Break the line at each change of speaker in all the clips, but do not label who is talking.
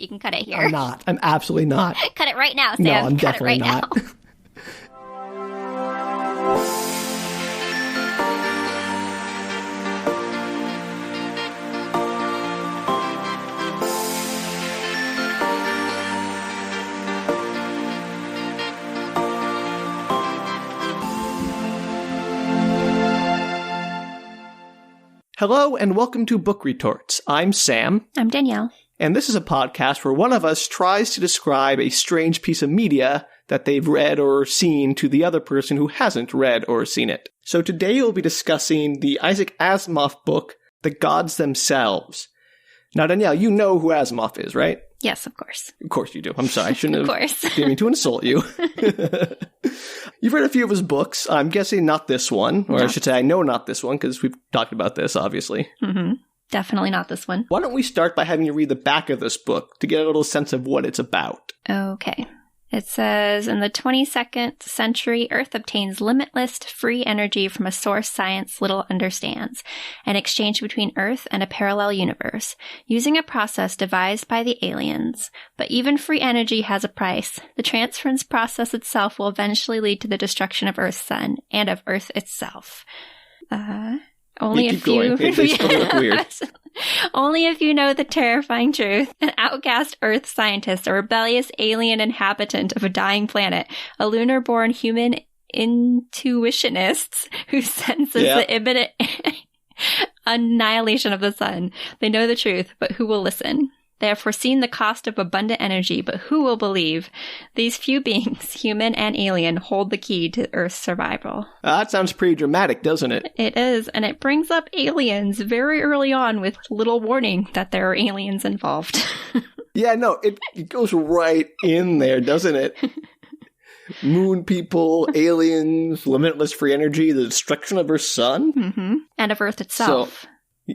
You can cut it here.
I'm not. I'm absolutely not.
Cut it right now, Sam.
No, I'm
cut
definitely
it right
not.
now.
Hello and welcome to Book Retorts. I'm Sam.
I'm Danielle.
And this is a podcast where one of us tries to describe a strange piece of media that they've read or seen to the other person who hasn't read or seen it. So today we'll be discussing the Isaac Asimov book, The Gods Themselves. Now, Danielle, you know who Asimov is, right?
Yes, of course.
Of course you do. I'm sorry. I shouldn't
Of
have
course.
didn't mean to insult you. You've read a few of his books. I'm guessing not this one, or I should say I know not this one because we've talked about this, obviously.
Mm-hmm. Definitely not this one.
Why don't we start by having you read the back of this book to get a little sense of what it's about?
Okay. It says, in the 22nd century, Earth obtains limitless free energy from a source science little understands, an exchange between Earth and a parallel universe, using a process devised by the aliens. But even free energy has a price. The transference process itself will eventually lead to the destruction of Earth's sun and of Earth itself. Only a few.
They still look weird.
Only if you know the terrifying truth. An outcast Earth scientist, a rebellious alien inhabitant of a dying planet, a lunar-born human intuitionist who senses the imminent annihilation of the sun. They know the truth, but who will listen? They have foreseen the cost of abundant energy, but who will believe? These few beings, human and alien, hold the key to Earth's survival.
That sounds pretty dramatic, doesn't it?
It is, and it brings up aliens very early on with little warning that there are aliens involved.
Yeah, no, it goes right in there, doesn't it? Moon people, aliens, limitless free energy, the destruction of our sun.
Mm-hmm. And of Earth itself.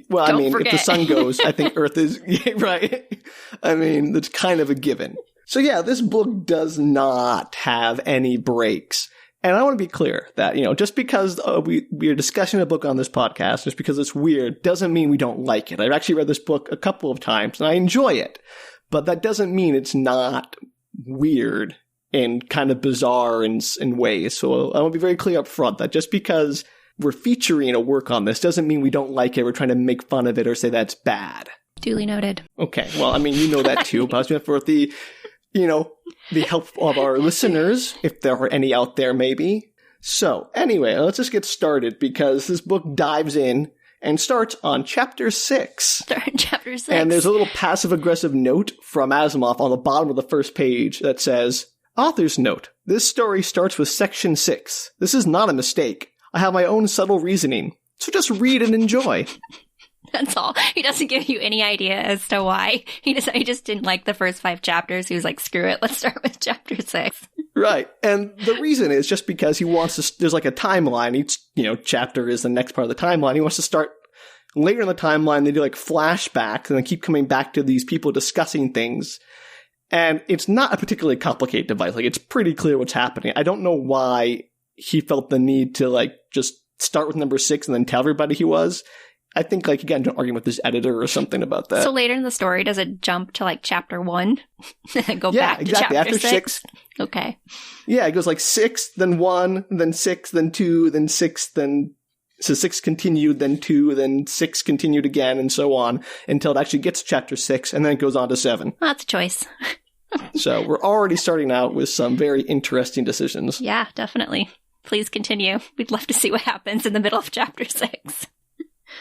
Well,
Don't
I mean,
forget.
if the sun goes, I think Earth is, right? I mean, that's kind of a given. So yeah, this book does not have any breaks. And I want to be clear that, just because we are discussing a book on this podcast, just because it's weird, doesn't mean we don't like it. I've actually read this book a couple of times, and I enjoy it. But that doesn't mean it's not weird and kind of bizarre in ways. So I want to be very clear up front that just because we're featuring a work on this doesn't mean we don't like it. We're trying to make fun of it or say that's bad.
Duly noted.
Okay. Well, I mean, you know that too. But I was doing it for the help of our listeners, if there are any out there, maybe. So anyway, let's just get started because this book dives in and starts on chapter 6.
Start in chapter 6.
And there's a little passive-aggressive note from Asimov on the bottom of the first page that says, Author's note. This story starts with section 6. This is not a mistake. I have my own subtle reasoning, so just read and enjoy.
That's all. He doesn't give you any idea as to why. He just didn't like the first 5 chapters. He was like, screw it, let's start with chapter 6.
Right. And the reason is just because he wants to, there's like a timeline. Each, chapter is the next part of the timeline. He wants to start later in the timeline. They do like flashbacks and then keep coming back to these people discussing things. And it's not a particularly complicated device. Like, it's pretty clear what's happening. I don't know why he felt the need to just start with number 6 and then tell everybody he was. I think he got into an argument with his editor or something about that.
So later in the story, does it jump to chapter 1 and then go back to
exactly.
chapter
After
6? Okay.
Yeah, it goes 6, then 1, then 6, then 2, then 6, then... So 6 continued, then 2, then 6 continued again, and so on, until it actually gets to chapter 6, and then it goes on to 7.
Well, that's a choice.
So we're already starting out with some very interesting decisions.
Yeah, definitely. Please continue. We'd love to see what happens in the middle of chapter 6.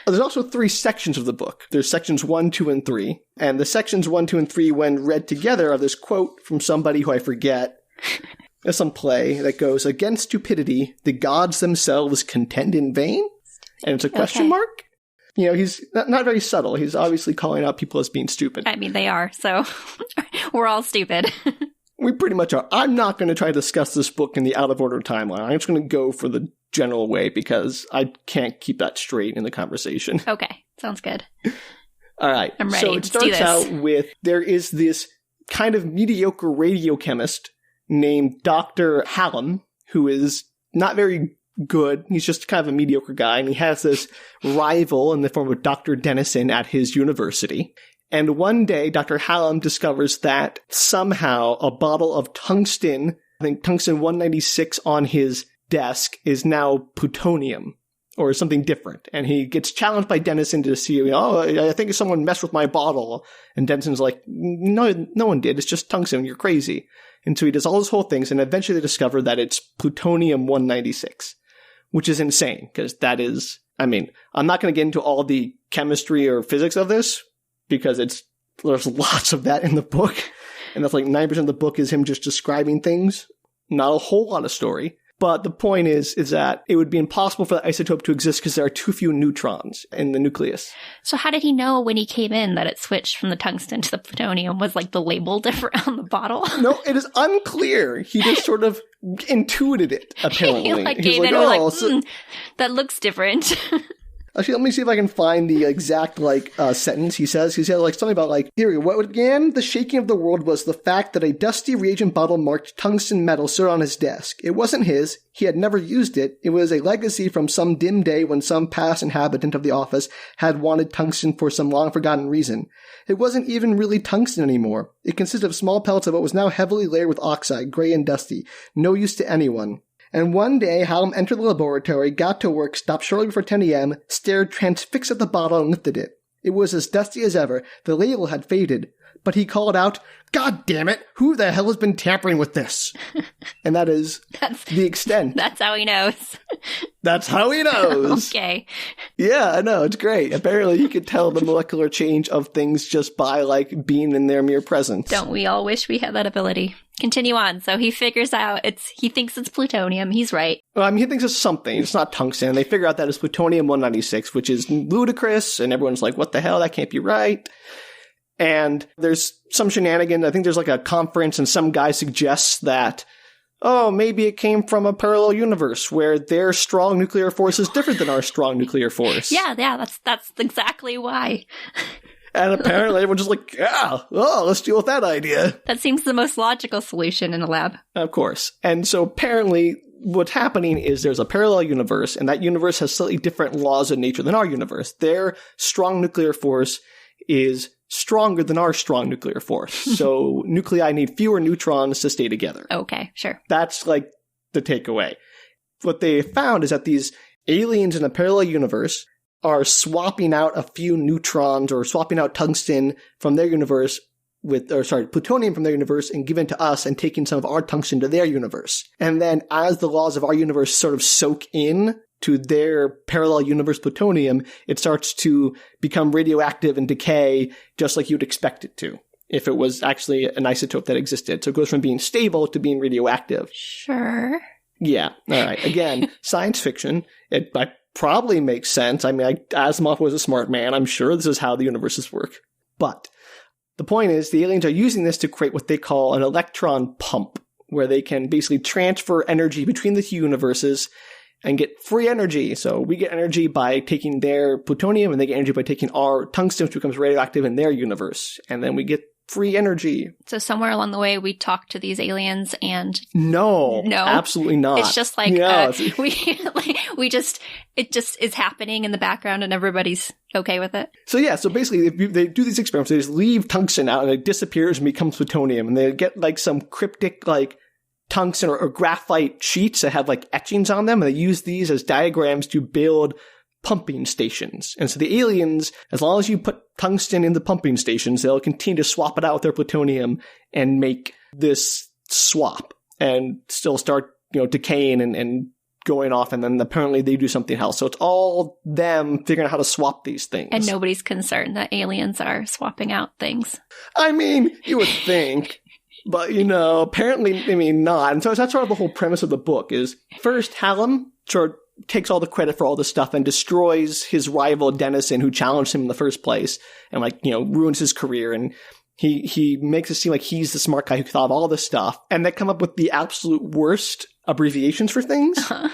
There's also 3 sections of the book. There's sections 1, 2, and 3. And the sections 1, 2, and 3, when read together, are this quote from somebody who I forget. There's some play that goes, against stupidity, the gods themselves contend in vain? And it's a question mark? He's not very subtle. He's obviously calling out people as being stupid.
I mean, they are, so we're all stupid.
We pretty much are. I'm not going to try to discuss this book in the out-of-order timeline. I'm just going to go for the general way because I can't keep that straight in the conversation.
Okay, sounds good.
All right.
I'm ready.
So it
Let's do
starts
this.
out with, there is this kind of mediocre radiochemist named Dr. Hallam, who is not very good. He's just kind of a mediocre guy, and he has this rival in the form of Dr. Dennison at his university. And one day, Dr. Hallam discovers that somehow a bottle of tungsten, I think tungsten 196 on his desk, is now plutonium or something different. And he gets challenged by Dennison to see, I think someone messed with my bottle. And Dennison's like, no one did. It's just tungsten. You're crazy. And so he does all those whole things, and eventually they discover that it's plutonium 196, which is insane, because that is, I mean, I'm not going to get into all the chemistry or physics of this, because there's lots of that in the book, and that's like 9% of the book is him just describing things, not a whole lot of story. But the point is that it would be impossible for the isotope to exist because there are too few neutrons in the nucleus.
So how did he know when he came in that it switched from the tungsten to the plutonium? Was like the label different on the bottle?
No, it is unclear. He just sort of intuited it, apparently.
That looks different.
Actually, let me see if I can find the exact, sentence he says. He said, something about, here, what began the shaking of the world was the fact that a dusty reagent bottle marked tungsten metal stood on his desk. It wasn't his. He had never used it. It was a legacy from some dim day when some past inhabitant of the office had wanted tungsten for some long-forgotten reason. It wasn't even really tungsten anymore. It consisted of small pellets of what was now heavily layered with oxide, gray and dusty. No use to anyone. And one day, Hallam entered the laboratory, got to work, stopped shortly before 10 a.m., stared transfixed at the bottle and lifted it. It was as dusty as ever. The label had faded. But he called out, "God damn it! Who the hell has been tampering with this?" And that's the extent.
That's how he knows.
That's how he knows.
Okay.
Yeah, I know. It's great. Apparently you could tell the molecular change of things just by, being in their mere presence.
Don't we all wish we had that ability? Continue on. So he figures out he thinks it's plutonium. He's right.
Well, I mean, he thinks it's something. It's not tungsten. They figure out that it's plutonium 196, which is ludicrous. And everyone's like, what the hell? That can't be right. And there's some shenanigans. I think there's a conference and some guy suggests that, maybe it came from a parallel universe where their strong nuclear force is different than our strong nuclear force.
Yeah, that's exactly why.
And apparently everyone's just let's deal with that idea.
That seems the most logical solution in a lab.
Of course. And so apparently what's happening is there's a parallel universe, and that universe has slightly different laws of nature than our universe. Their strong nuclear force is stronger than our strong nuclear force. So nuclei need fewer neutrons to stay together.
Okay, sure.
That's the takeaway. What they found is that these aliens in a parallel universe are swapping out a few neutrons or swapping out tungsten from their universe plutonium from their universe and giving it to us and taking some of our tungsten to their universe. And then as the laws of our universe sort of soak in to their parallel universe plutonium, it starts to become radioactive and decay just like you'd expect it to if it was actually an isotope that existed. So it goes from being stable to being radioactive.
Sure.
Yeah. All right. Again, science fiction. It probably makes sense. I mean, Asimov was a smart man. I'm sure this is how the universes work. But the point is, the aliens are using this to create what they call an electron pump, where they can basically transfer energy between the two universes and get free energy. So we get energy by taking their plutonium, and they get energy by taking our tungsten, which becomes radioactive in their universe. And then we get free energy.
So somewhere along the way, we talk to these aliens and...
No, absolutely not.
It's just it just is happening in the background and everybody's okay with it.
So basically they do these experiments. They just leave tungsten out and it disappears and becomes plutonium. And they get some cryptic tungsten or graphite sheets that have etchings on them. And they use these as diagrams to build pumping stations. And so the aliens, as long as you put tungsten in the pumping stations, they'll continue to swap it out with their plutonium and make this swap and still start, decaying and going off. And then apparently they do something else. So it's all them figuring out how to swap these things.
And nobody's concerned that aliens are swapping out things.
I mean, you would think. But, apparently, not. And so that's sort of the whole premise of the book is first Hallam takes all the credit for all this stuff and destroys his rival Dennison, who challenged him in the first place, and ruins his career. And he makes it seem like he's the smart guy who thought of all this stuff. And they come up with the absolute worst abbreviations for things. Uh-huh.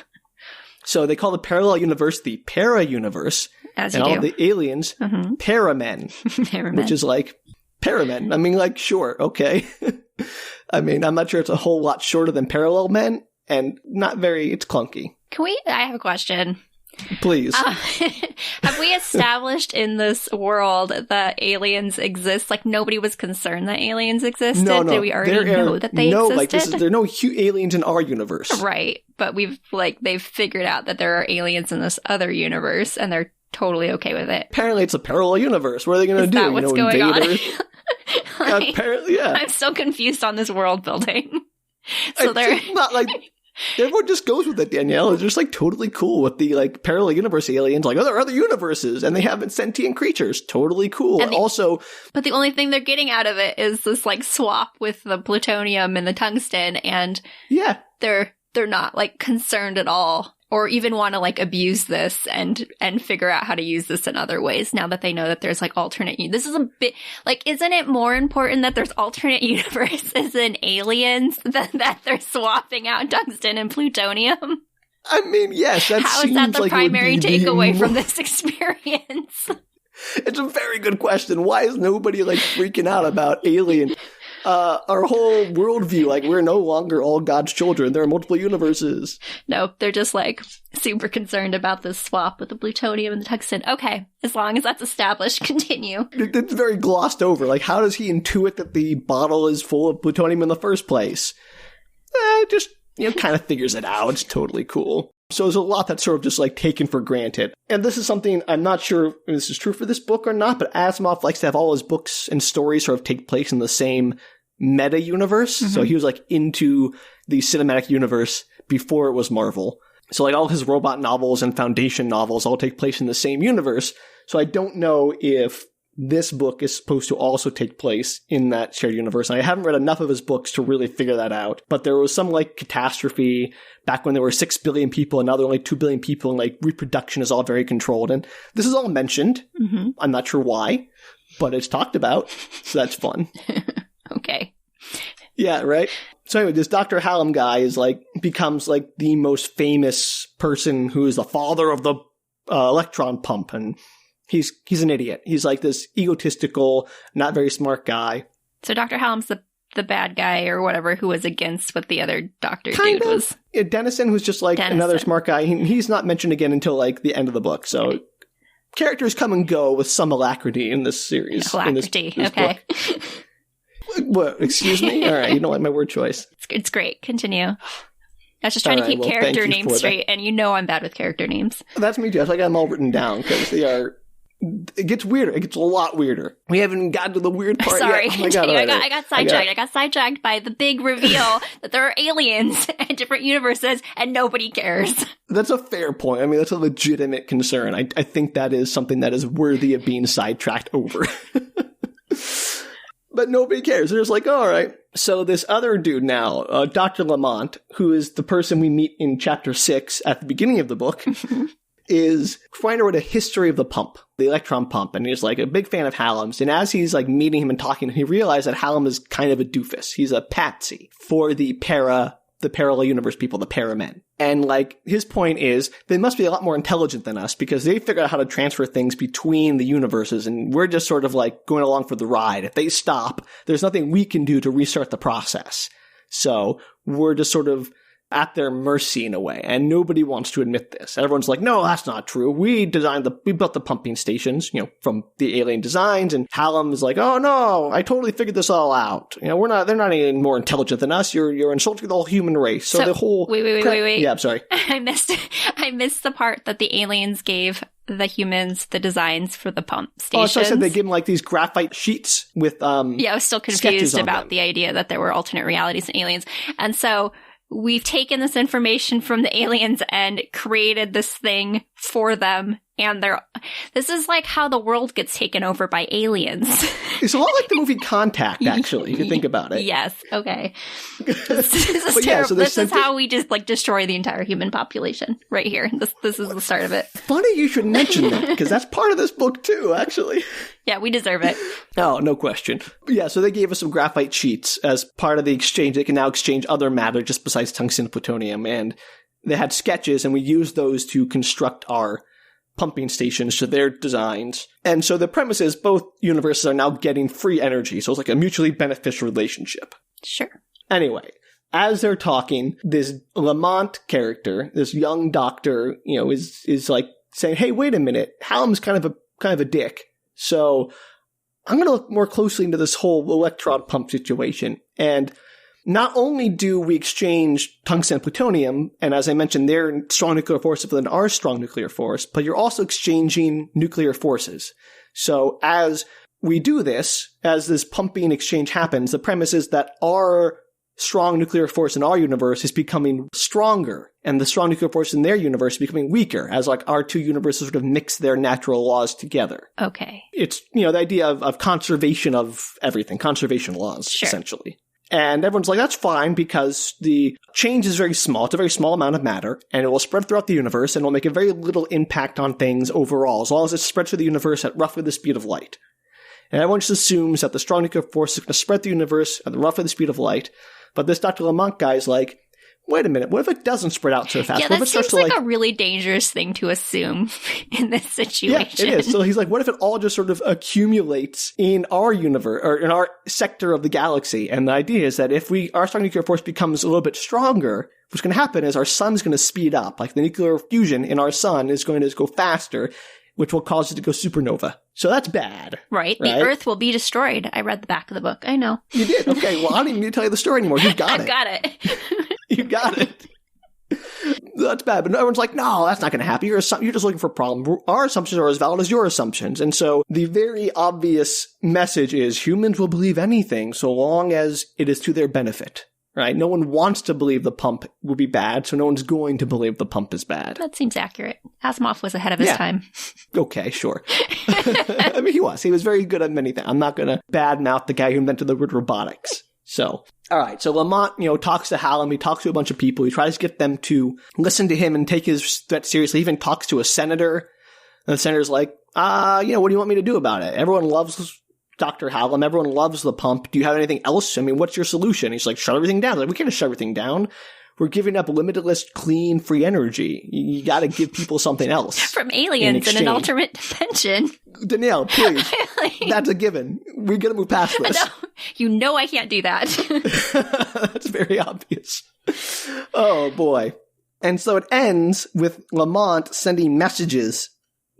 So they call the parallel universe the para-universe.
As
and
you
all
do.
the aliens, paramen.
Paramen.
Which is paramen. I mean, sure, okay. I mean, I'm not sure it's a whole lot shorter than parallel men, and not very, it's clunky.
I have a question.
Please.
Have we established in this world that aliens exist? Like, nobody was concerned that aliens existed?
No.
Did we already know that they existed?
There are no aliens in our universe.
Right. But they've figured out that there are aliens in this other universe, and they're totally okay with it.
Apparently it's a parallel universe. What are they going to do?
That what's going on?
Apparently, yeah.
I'm still confused on this world building. So they're
not like... Everyone just goes with it, Danielle. It's just like totally cool with the like parallel universe aliens. Like, oh, there are other universes and they have sentient creatures. Totally cool. And
but the only thing they're getting out of it is this like swap with the plutonium and the tungsten. And
yeah,
they're not like concerned at all, or even want to like abuse this and figure out how to use this in other ways now that they know that there's like alternate. This is a bit like, isn't it more important that there's alternate universes and aliens than that they're swapping out tungsten and plutonium?
I mean, yes, that
how
seems
is that the
like
primary takeaway from this experience?
It's a very good question. Why is nobody like freaking out about alien? Our whole worldview, like we're no longer all God's children. There are multiple universes.
No, they're just like super concerned about this swap with the plutonium and the tungsten. Okay, as long as that's established, continue.
It's very glossed over. Like, how does he intuit that the bottle is full of plutonium in the first place? Just, kind of figures it out. It's totally cool. So there's a lot that's sort of just like taken for granted. And this is something I'm not sure if this is true for this book or not, but Asimov likes to have all his books and stories sort of take place in the same meta universe. Mm-hmm. So he was like into the cinematic universe before it was Marvel. So like all his robot novels and Foundation novels all take place in the same universe. So I don't know if this book is supposed to also take place in that shared universe. And I haven't read enough of his books to really figure that out. But there was some like catastrophe back when there were 6 billion people and now there are only 2 billion people and like reproduction is all very controlled. And this is all mentioned. Mm-hmm. I'm not sure why, but it's talked about. So that's fun.
Okay.
Yeah, right? So anyway, this Dr. Hallam guy becomes like the most famous person who is the father of the electron pump. And he's an idiot. He's like this egotistical, not very smart guy.
So Dr. Hallam's the bad guy or whatever who was against what the other doctor
dude
was.
Yeah, Dennison, who's just like another smart guy. He's not mentioned again until like the end of the book. So characters come and go with some alacrity in this series.
Alacrity,
in this
okay.
book. What? Excuse me? All right, you don't like my word choice.
It's great. Continue. I was just trying to keep character names straight, and I'm bad with character names.
That's me too. That's why I got them all written down, because they are... It gets weirder. It gets a lot weirder. We haven't gotten to the weird part
Sorry.
yet. Oh my God,
I got sidetracked. I got sidetracked by the big reveal that there are aliens in different universes, and nobody cares.
That's a fair point. I mean, that's a legitimate concern. I think that is something that is worthy of being sidetracked over. But nobody cares. They're just like, all right. So this other dude now, Dr. Lamont, who is the person we meet in chapter 6 at the beginning of the book, is trying to write a history of the pump, the electron pump. And he's like a big fan of Hallam's. And as he's like meeting him and talking, he realized that Hallam is kind of a doofus. He's a patsy for the parallel universe people, the paramen. And like his point is they must be a lot more intelligent than us because they figured out how to transfer things between the universes and we're just sort of like going along for the ride. If they stop, there's nothing we can do to restart the process. So we're just sort of at their mercy in a way, and nobody wants to admit this. Everyone's like, no, that's not true. We built the pumping stations, from the alien designs, and Hallam is like, oh no, I totally figured this all out. They're not any more intelligent than us. You're insulting the whole human race. So the whole...
Wait.
Yeah, I'm sorry.
I missed the part that the aliens gave the humans the designs for the pump stations.
Oh, so I said they give them like these graphite sheets with
Yeah, I was still confused about the idea that there were alternate realities and aliens. And so we've taken this information from the aliens and created this thing for them. And this is like how the world gets taken over by aliens.
It's a lot like the movie Contact, actually, if you think about it.
Yes. Okay. This is terrible. Yeah, so this is how we just like destroy the entire human population right here. This is the start of it.
Funny you should mention that, because that's part of this book too, actually.
Yeah, we deserve it.
Oh, no question. But yeah, so they gave us some graphite sheets as part of the exchange. They can now exchange other matter just besides tungsten and plutonium. And they had sketches, and we used those to construct our pumping stations to their designs. And so the premise is both universes are now getting free energy. So it's like a mutually beneficial relationship.
Sure.
Anyway, as they're talking, this Lamont character, this young doctor, is like saying, hey, wait a minute, Hallam's kind of a dick. So I'm going to look more closely into this whole electron pump situation. And not only do we exchange tungsten and plutonium, and as I mentioned, their strong nuclear force is within our strong nuclear force, but you're also exchanging nuclear forces. So as we do this, as this pumping exchange happens, the premise is that our strong nuclear force in our universe is becoming stronger, and the strong nuclear force in their universe is becoming weaker, as like our two universes sort of mix their natural laws together.
Okay.
It's, the idea of conservation of everything, conservation laws, essentially. And everyone's like, that's fine, because the change is very small. It's a very small amount of matter, and it will spread throughout the universe, and it will make a very little impact on things overall, as long as it spreads through the universe at roughly the speed of light. And everyone just assumes that the strong nuclear force is going to spread through the universe at roughly the speed of light. But this Dr. Lamont guy is like, wait a minute, what if it doesn't spread out so fast?
Yeah, that seems like a really dangerous thing to assume in this situation.
Yeah, it is. So he's like, what if it all just sort of accumulates in our universe, or in our sector of the galaxy? And the idea is that if our strong nuclear force becomes a little bit stronger, what's going to happen is our sun's going to speed up. Like the nuclear fusion in our sun is going to go faster, which will cause it to go supernova. So that's bad.
Right. The Earth will be destroyed. I read the back of the book. I know.
You did? Okay. Well, I don't even need to tell you the story anymore. You got it.
I've got it.
You got it. That's bad. But everyone's like, no, that's not going to happen. You're just looking for a problem. Our assumptions are as valid as your assumptions. And so the very obvious message is humans will believe anything so long as it is to their benefit. Right? No one wants to believe the pump will be bad, so no one's going to believe the pump is bad.
That seems accurate. Asimov was ahead of his time.
Okay, sure. I mean, he was. He was very good at many things. I'm not going to badmouth the guy who invented the word robotics. So, all right. So Lamont, talks to Hallam. He talks to a bunch of people. He tries to get them to listen to him and take his threat seriously. He even talks to a senator. And the senator's like, what do you want me to do about it? Everyone loves Dr. Hallam, everyone loves the pump. Do you have anything else? I mean, what's your solution? He's like, shut everything down. Like, we can't shut everything down. We're giving up limitless, clean, free energy. You got to give people something else.
From aliens in an alternate dimension.
Danielle, please. That's a given. We got to move past this.
No, I can't do that.
That's very obvious. Oh, boy. And so it ends with Lamont sending messages,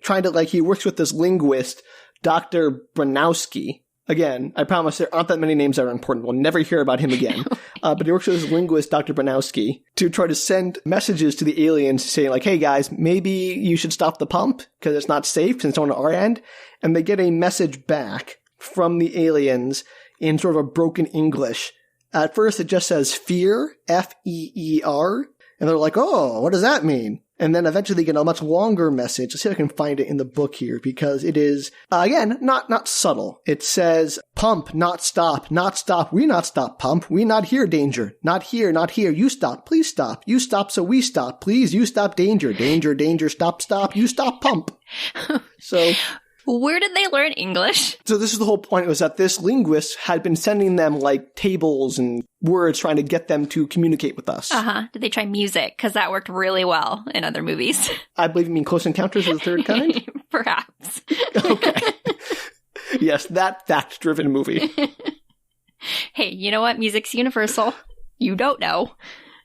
trying to, he works with this linguist, Dr. Branowski. Again, I promise there aren't that many names that are important. We'll never hear about him again. But he works with his linguist, Dr. Branowski, to try to send messages to the aliens saying, hey guys, maybe you should stop the pump because it's not safe since it's on our end. And they get a message back from the aliens in sort of a broken English. At first, it just says fear, F-E-E-R. And they're like, oh, what does that mean? And then eventually they get a much longer message. Let's see if I can find it in the book here, because it is, again, not subtle. It says, pump, not stop, not stop. We not stop, pump. We not hear danger. Not here, not here. You stop, please stop. You stop, so we stop. Please, you stop danger. Danger, danger, stop, stop. You stop, pump. So...
Where did they learn English?
So this is the whole point, was that this linguist had been sending them tables and words trying to get them to communicate with us.
Did they try music? Because that worked really well in other movies.
I believe you mean Close Encounters of the Third Kind?
Perhaps.
Okay. Yes, that fact-driven movie.
Hey, you know what? Music's universal. You don't know.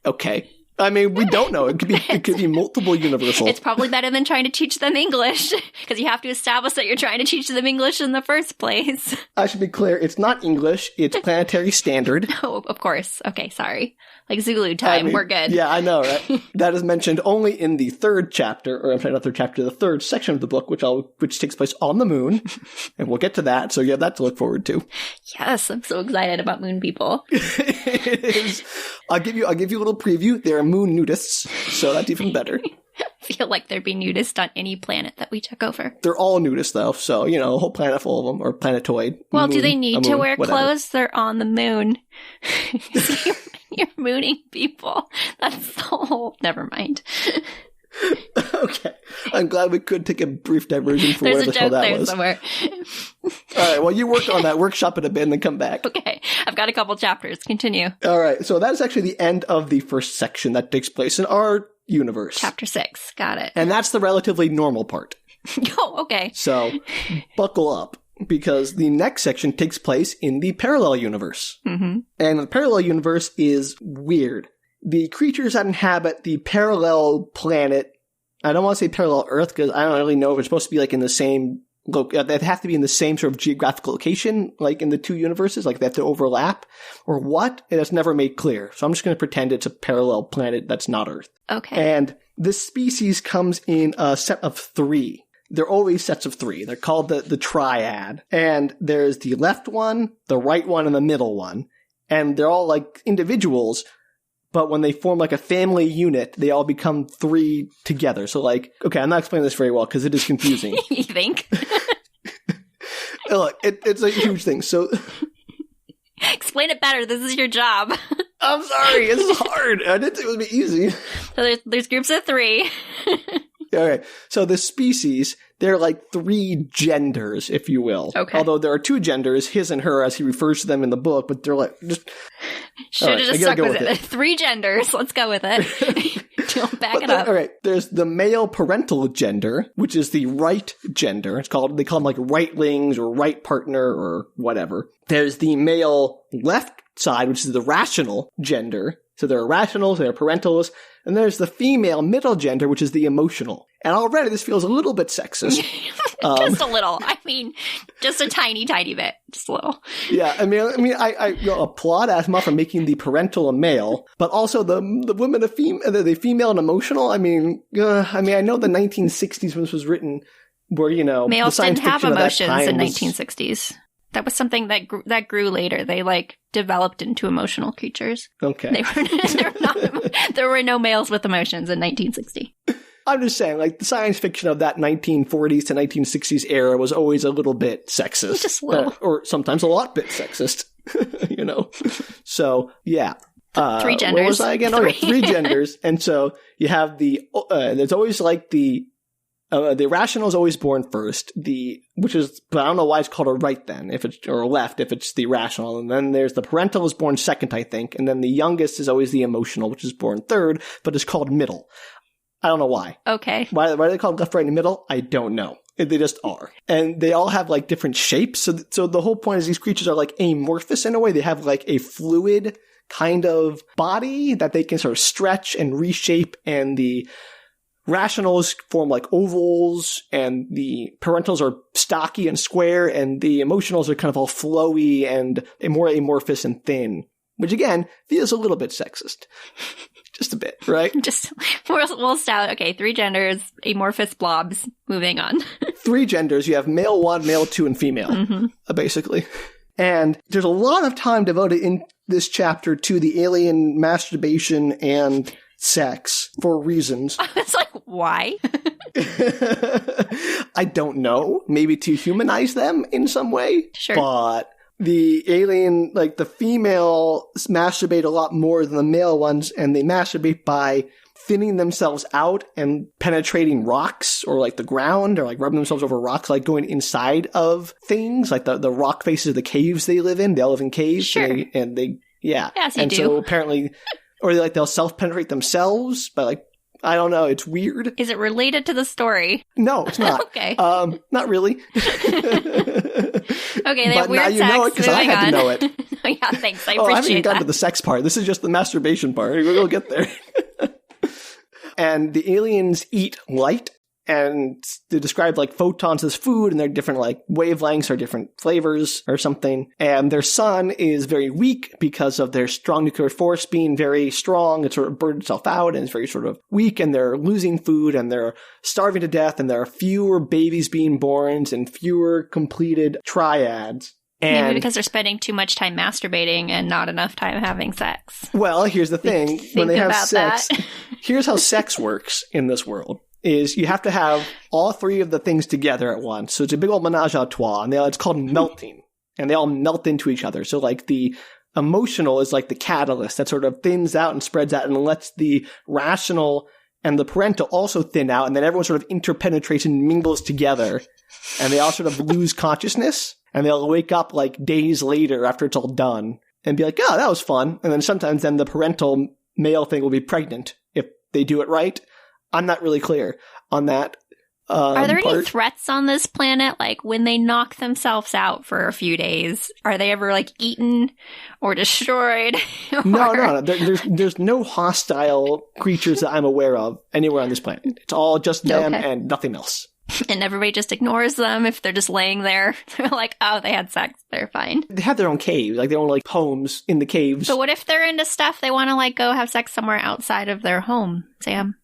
Okay. I mean, we don't know. It could be multiple universal.
It's probably better than trying to teach them English, because you have to establish that you're trying to teach them English in the first place.
I should be clear. It's not English. It's planetary standard.
Oh, of course. Okay, sorry. Like Zulu time. We're good.
Yeah, I know, right? That is mentioned only in the third chapter, or I'm sorry, not third chapter, the third section of the book, which takes place on the moon. And we'll get to that. So you have that to look forward to.
Yes, I'm so excited about moon people.
It is. I'll give you a little preview. There are moon nudists, so that's even better.
I feel like there'd be nudists on any planet that we took over.
They're all nudists, though, so, a whole planet full of them, or planetoid.
Well, do they need to wear clothes? They're on the moon. You're mooning people. That's the whole... Never mind.
Okay. I'm glad we could take a brief diversion for whatever the hell that was.
Somewhere.
All right, well, you work on that, workshop it a bit, and then come back.
Okay. I've got a couple chapters. Continue.
All right, so that's actually the end of the first section that takes place in our universe.
Chapter 6. Got it.
And that's the relatively normal part.
Oh, okay.
So, buckle up. because the next section takes place in the parallel universe.
Mm-hmm.
And the parallel universe is weird. The creatures that inhabit the parallel planet, I don't want to say parallel Earth because I don't really know if it's supposed to be like in the same they have to be in the same sort of geographical location, like in the two universes, like they have to overlap, or what? It is never made clear. So I'm just going to pretend it's a parallel planet that's not Earth.
Okay.
And this species comes in a set of 3. They're always sets of 3. They're called the triad. And there's the left one, the right one, and the middle one. And they're all like individuals, but when they form like a family unit, they all become 3 together. So like, okay, I'm not explaining this very well because it is confusing.
You think?
Look, it's a huge thing. So
explain it better. This is your job.
I'm sorry. It's hard. I didn't think it would be easy.
So there's groups of 3.
All right. So the species, they're like 3 genders, if you will.
Okay.
Although there are 2 genders, his and her, as he refers to them in the book, but they're like just
should have just stuck with it. 3 genders. Let's go with it. Don't back it up.
All right. There's the male parental gender, which is the right gender. They call them like rightlings or right partner or whatever. There's the male left side, which is the rational gender. So there are rationals, there are parentals, and there's the female middle gender, which is the emotional. And already this feels a little bit sexist.
Just a little. I mean, just a tiny, tiny bit. Just a little.
Yeah, I mean, I applaud Asimov for making the parental a male, but also the women the female and emotional. I mean, I know the 1960s when this was written, where
males
the science
didn't have
fiction
emotions
of that
in
time
1960s. That was something that grew later. They like developed into emotional creatures.
Okay.
There were no males with emotions in 1960.
I'm just saying, like, the science fiction of that 1940s to 1960s era was always a little bit sexist.
Just a little.
Or sometimes a lot bit sexist, So, yeah.
3 genders.
Where was I again? 3. Oh, yeah, 3 genders. And so you have there's always like the rational is always born first, but I don't know why it's called a right then, or left if it's the rational. And then there's the parental is born second, I think. And then the youngest is always the emotional, which is born third, but it's called middle. I don't know why.
Okay.
Why are they called left, right, and middle? I don't know. They just are. And they all have like different shapes. So the whole point is these creatures are like amorphous in a way. They have like a fluid kind of body that they can sort of stretch and reshape, and the rationals form like ovals, and the parentals are stocky and square, and the emotionals are kind of all flowy and more amorphous and thin, which again feels a little bit sexist. Just a bit, right?
Just, we'll start. Okay, 3 genders, amorphous blobs. Moving on.
3 genders. You have male 1, male 2, and female, basically. And there's a lot of time devoted in this chapter to the alien masturbation and sex for reasons.
I was like, why?
I don't know. Maybe to humanize them in some way.
Sure.
But the alien, like the female, masturbate a lot more than the male ones, and they masturbate by thinning themselves out and penetrating rocks or like the ground, or like rubbing themselves over rocks, like going inside of things, like the rock faces of the caves they live in. They all live in caves.
Sure.
And they yeah.
Yes, you
and
do.
So apparently, or they'll self-penetrate themselves by like, I don't know. It's weird.
Is it related to the story?
No, it's not.
Okay.
Not really.
Okay, they have weird
now you
sex.
know it because I had to know it.
Yeah, thanks. I
I haven't even
appreciate
gotten
that.
to the sex part. This is just the masturbation part. We'll get there. And the aliens eat light, and they describe like photons as food, and they're different like wavelengths or different flavors or something. And their sun is very weak because of their strong nuclear force being very strong. It sort of burned itself out, and it's very sort of weak, and they're losing food, and they're starving to death, and there are fewer babies being born and fewer completed triads. And
maybe because they're spending too much time masturbating and not enough time having sex.
Well, here's the thing. When they have sex,
that.
Here's how sex works in this world. Is you have to have all 3 of the things together at once. So it's a big old menage a trois, and it's called melting. And they all melt into each other. So like the emotional is like the catalyst that sort of thins out and spreads out and lets the rational and the parental also thin out, and then everyone sort of interpenetrates and mingles together. And they all sort of lose consciousness, and they'll wake up like days later after it's all done and be like, oh, that was fun. And then sometimes then the parental male thing will be pregnant if they do it right. I'm not really clear on that.
Are there any threats on this planet? Like, when they knock themselves out for a few days, are they ever, like, eaten or destroyed?
No. There's no hostile creatures that I'm aware of anywhere on this planet. It's all just them and nothing else.
And everybody just ignores them if they're just laying there. They're like, oh, they had sex. They're fine.
They have their own caves, like their own, like, homes in the caves.
But what if they're into stuff they want to, like, go have sex somewhere outside of their home, Sam?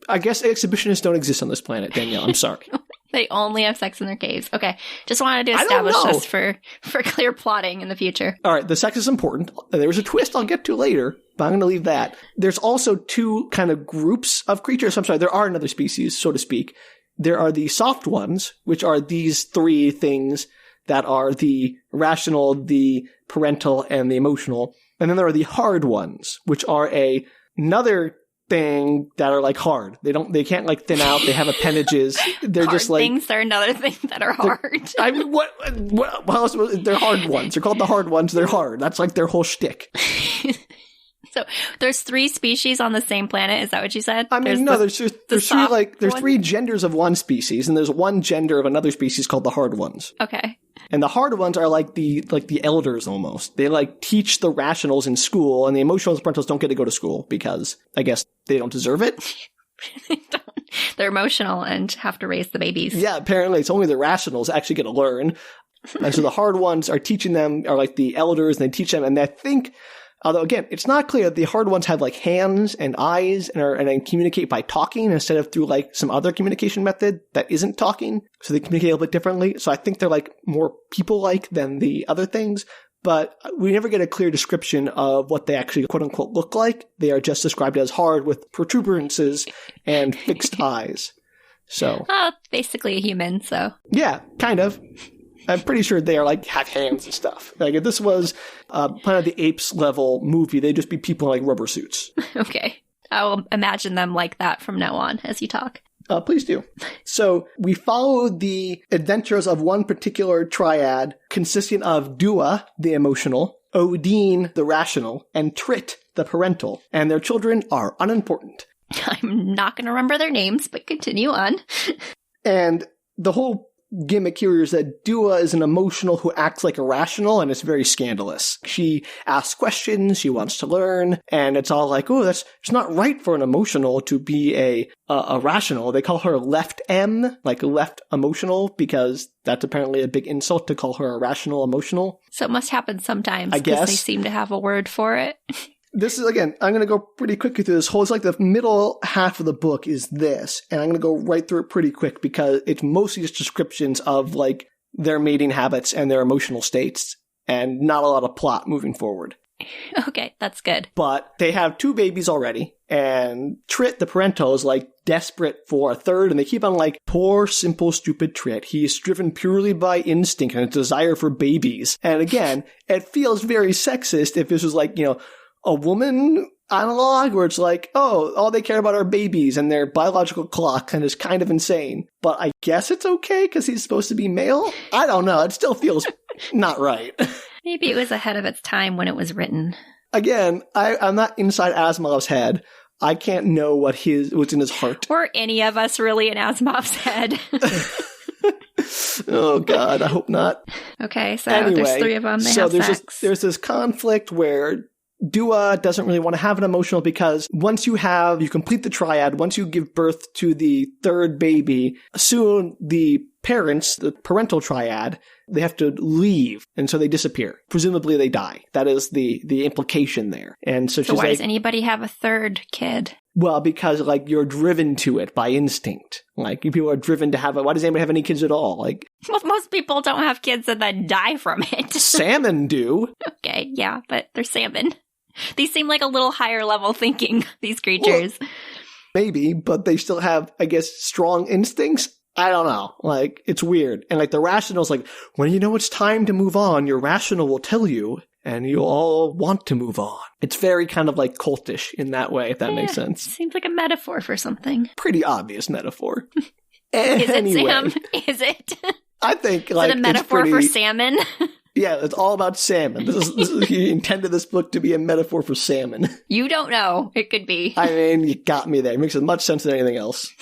I guess exhibitionists don't exist on this planet, Danielle. I'm sorry.
They only have sex in their caves. Okay. Just wanted to establish this for clear plotting in the future.
All right. The sex is important. There's a twist I'll get to later, but I'm going to leave that. There's also two kind of groups of creatures. I'm sorry. There are another species, so to speak. There are the soft ones, which are these three things that are the rational, the parental, and the emotional. And then there are the hard ones, which are another thing that are like hard. They can't like thin out. They have appendages. They're
hard
just like
things are another thing that are hard.
I mean, what else? They're hard ones. They're called the hard ones. They're hard. That's like their whole shtick.
So there's three species on the same planet. Is that what you said?
I mean, there's three genders of one species, and there's one gender of another species called the hard ones.
Okay.
And the hard ones are like the elders almost. They like teach the rationals in school, and the emotionals and parentals don't get to go to school because I guess they don't deserve it.
They don't. They're emotional and have to raise the babies.
Yeah, apparently it's only the rationals that actually get to learn. And so the hard ones are teaching them, are like the elders, and they teach them, and I think. Although, again, it's not clear that the hard ones have, like, hands and eyes and communicate by talking instead of through, like, some other communication method that isn't talking. So they communicate a little bit differently. So I think they're, like, more people-like than the other things. But we never get a clear description of what they actually, quote-unquote, look like. They are just described as hard with protuberances and fixed eyes. So.
Basically a human, so.
Yeah, kind of. I'm pretty sure they are like have hands and stuff. Like if this was Planet of the Apes level movie, they'd just be people in like rubber suits.
Okay. I'll imagine them like that from now on as you talk.
Please do. So we follow the adventures of one particular triad consisting of Dua, the emotional, Odin, the rational, and Trit, the parental. And their children are unimportant.
I'm not going to remember their names, but continue on.
And the whole gimmick here is that Dua is an emotional who acts like a rational, and it's very scandalous. She asks questions, she wants to learn, and it's all like, oh, it's not right for an emotional to be a rational. They call her left M, like left emotional, because that's apparently a big insult to call her a rational emotional.
So it must happen sometimes,
I guess.
Because they seem to have a word for it.
This is, again, I'm going to go pretty quickly through this whole, it's like the middle half of the book is this, and I'm going to go right through it pretty quick because it's mostly just descriptions of, like, their mating habits and their emotional states, and not a lot of plot moving forward.
Okay, that's good.
But they have 2 babies already, and Trit, the parental, is, like, desperate for a third, and they keep on, like, poor, simple, stupid Trit. He is driven purely by instinct and a desire for babies. And again, it feels very sexist if this was, like, you know, a woman analog where it's like, oh, all they care about are babies and their biological clock, and it's kind of insane. But I guess it's okay because he's supposed to be male? I don't know. It still feels not right.
Maybe it was ahead of its time when it was written.
Again, I'm not inside Asimov's head. I can't know what's in his heart.
Or any of us really in Asimov's head.
Oh, God, I hope not.
Okay, so
anyway,
there's 3 of them. They have sex.
There's this conflict where Dua doesn't really want to have an emotional because once you complete the triad, once you give birth to the 3rd baby, soon the parents, the parental triad, they have to leave, and so they disappear. Presumably they die. That is the implication there. And so she's
why does anybody have a 3rd kid?
Well, because, like, you're driven to it by instinct. Like, people are driven to have it. Why does anybody have any kids at all? Like,
well, most people don't have kids and then die from it.
Salmon do. Okay,
yeah, but they're salmon. These seem like a little higher level thinking, these creatures.
Well, maybe, but they still have, I guess, strong instincts. I don't know. Like, it's weird. And, like, the rational's like, when you know it's time to move on, your rational will tell you, and you'll all want to move on. It's very kind of, like, cultish in that way, if that makes sense.
Seems like a metaphor for something.
Pretty obvious metaphor.
Is it, Sam? Is it?
I think, like,
is it a metaphor for salmon?
Yeah, it's all about salmon. He intended this book to be a metaphor for salmon.
You don't know. It could be.
I mean, you got me there. It makes as much sense than anything else.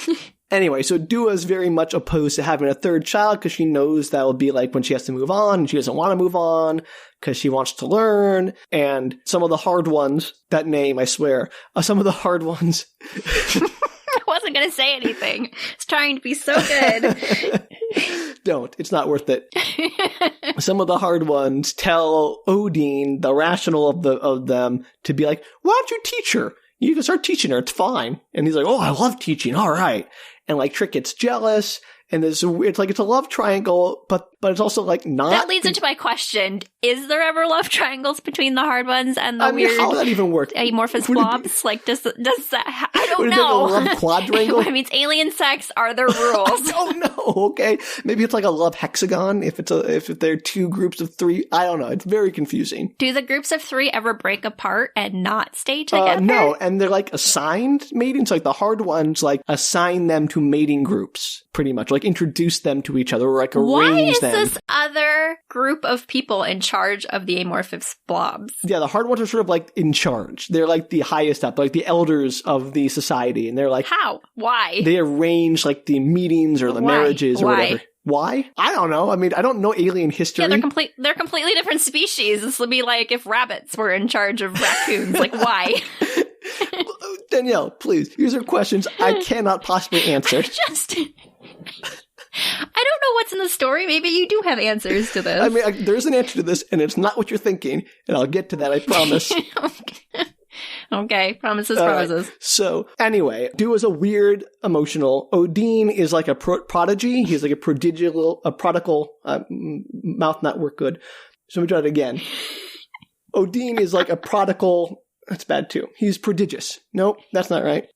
Anyway, so Dua is very much opposed to having a third child because she knows that will be like when she has to move on, and she doesn't want to move on because she wants to learn. And some of the hard ones, that name, I swear, some of the hard ones.
I wasn't going to say anything. It's trying to be so good.
Don't. It's not worth it. Some of the hard ones tell Odin, the rational of them, to be like, why don't you teach her? You can start teaching her. It's fine. And he's like, oh, I love teaching. All right. And like Trick gets jealous. And it's like it's a love triangle, but it's also like not.
That leads into my question: is there ever love triangles between the hard ones and the weird?
How would that even work?
Amorphous blobs? Like does that? I don't know.
Like a love quadrangle?
I mean, it's alien sex. Are there rules?
I don't know. Okay, maybe it's like a love hexagon. If they're two groups of three, I don't know. It's very confusing.
Do the groups of three ever break apart and not stay together?
No, and they're like assigned mating. So like the hard ones, like assign them to mating groups, pretty much. Like introduce them to each other or like arrange them.
Why is this other group of people in charge of the amorphous blobs?
Yeah, the hard ones are sort of like in charge. They're like the highest up, like the elders of the society. And they're like...
How? Why?
They arrange like the meetings or the marriages or whatever. Why? I don't know. I mean, I don't know alien history.
Yeah, they're completely different species. This would be like if rabbits were in charge of raccoons. Like, why?
Danielle, please. These are questions I cannot possibly answer.
I don't know what's in the story. Maybe you do have answers to this.
I mean, there's an answer to this, and it's not what you're thinking. And I'll get to that, I promise.
Okay. Promises.
So, anyway, Dua's a weird, emotional. Odin is like a prodigy. He's like a prodigal, mouth not work good. So let me try it again. Odin is like a prodigal. That's bad too. He's prodigious. Nope, that's not right.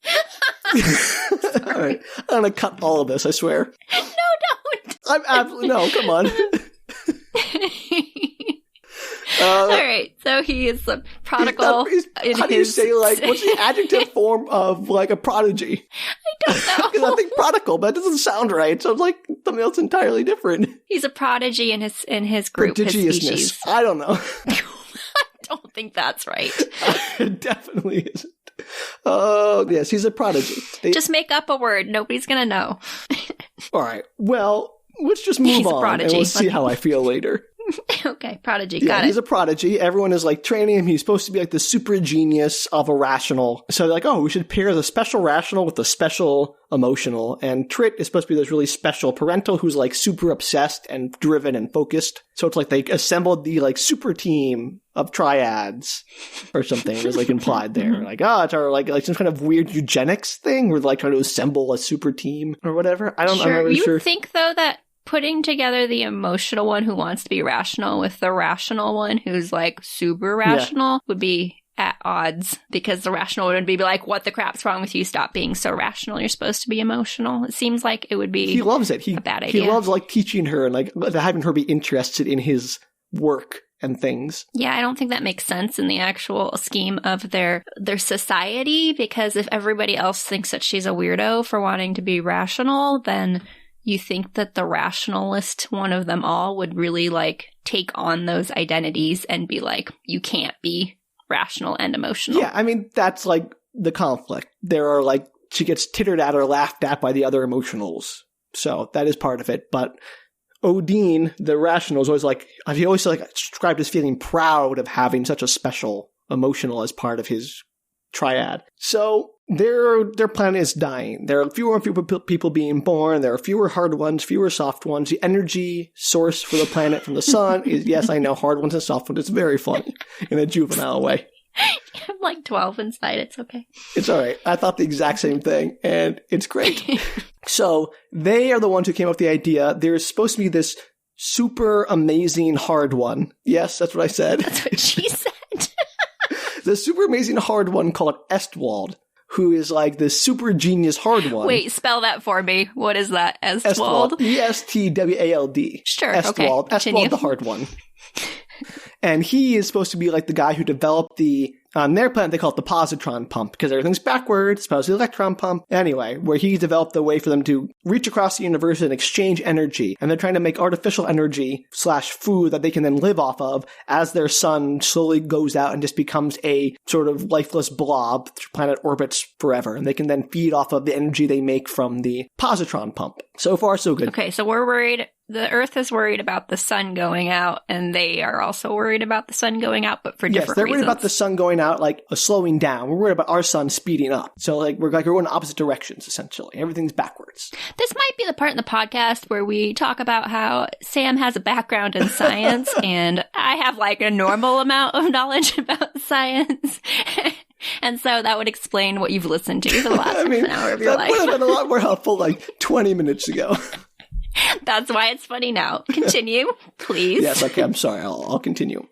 All right. I'm going to cut all of this, I swear.
No, don't.
I'm absolutely, no, come on.
All right. So he is a prodigal.
How do you say, like, what's the adjective form of, like, a prodigy?
I don't know.
Because I think prodigal, but that doesn't sound right. So it's like something else entirely different.
He's a prodigy in his group, his species.
I don't know.
I don't think that's right.
It definitely isn't. Oh, yes, he's a prodigy.
Just make up a word. Nobody's going to know.
All right. Well, let's just move on and we'll see how I feel later.
Okay, prodigy. Got it.
He's a prodigy. Everyone is like training him. He's supposed to be like the super genius of a rational. So they're like, oh, we should pair the special rational with the special emotional. And Trit is supposed to be this really special parental who's like super obsessed and driven and focused. So it's like they assembled the like super team of triads or something is like implied there. Like, oh, it's our like some kind of weird eugenics thing. We're like trying to assemble a super team or whatever. I'm not really sure.
You think though that putting together the emotional one who wants to be rational with the rational one who's like super rational would be at odds, because the rational would be like, what the crap's wrong with you? Stop being so rational. You're supposed to be emotional. It seems like it would be
he loves it.
A bad idea.
He loves like teaching her and like having her be interested in his work and things.
Yeah, I don't think that makes sense in the actual scheme of their society, because if everybody else thinks that she's a weirdo for wanting to be rational, then you think that the rationalist, one of them all, would really like take on those identities and be like, you can't be rational and emotional.
Yeah, I mean, that's like the conflict. There are like, she gets tittered at or laughed at by the other emotionals. So that is part of it. But Odin, the rational, is always like, he always like described as feeling proud of having such a special emotional as part of his triad. So their planet is dying. There are fewer and fewer people being born. There are fewer hard ones, fewer soft ones. The energy source for the planet from the sun is, yes, I know, hard ones and soft ones. It's very funny in a juvenile way.
I'm like 12 inside. It's okay.
It's all right. I thought the exact same thing, and it's great. So they are the ones who came up with the idea. There's supposed to be this super amazing hard one. Yes, that's what I said.
That's what she said.
The super amazing hard one called Estwald, who is like the super genius hard one.
Wait, spell that for me. What is that? Estwald?
Estwald.
Sure,
Estwald.
okay.
Estwald, the hard one. And he is supposed to be like the guy who developed the On their planet, they call it the positron pump because everything's backwards. It's supposed to be the electron pump. Anyway, where he developed a way for them to reach across the universe and exchange energy. And they're trying to make artificial energy / food that they can then live off of as their sun slowly goes out and just becomes a sort of lifeless blob. The planet orbits forever. And they can then feed off of the energy they make from the positron pump. So far, so good.
Okay, so we're worried. The Earth is worried about the sun going out, and they are also worried about the sun going out, but for different reasons.
Yes, they're worried about the sun going out, like slowing down. We're worried about our sun speeding up. So we're going in opposite directions, essentially. Everything's backwards.
This might be the part in the podcast where we talk about how Sam has a background in science, and I have like a normal amount of knowledge about science. And so that would explain what you've listened to for the last half an hour of your life.
That would have been a lot more helpful like 20 minutes ago.
That's why it's funny now. Continue, please.
Yes, okay, I'm sorry. I'll continue.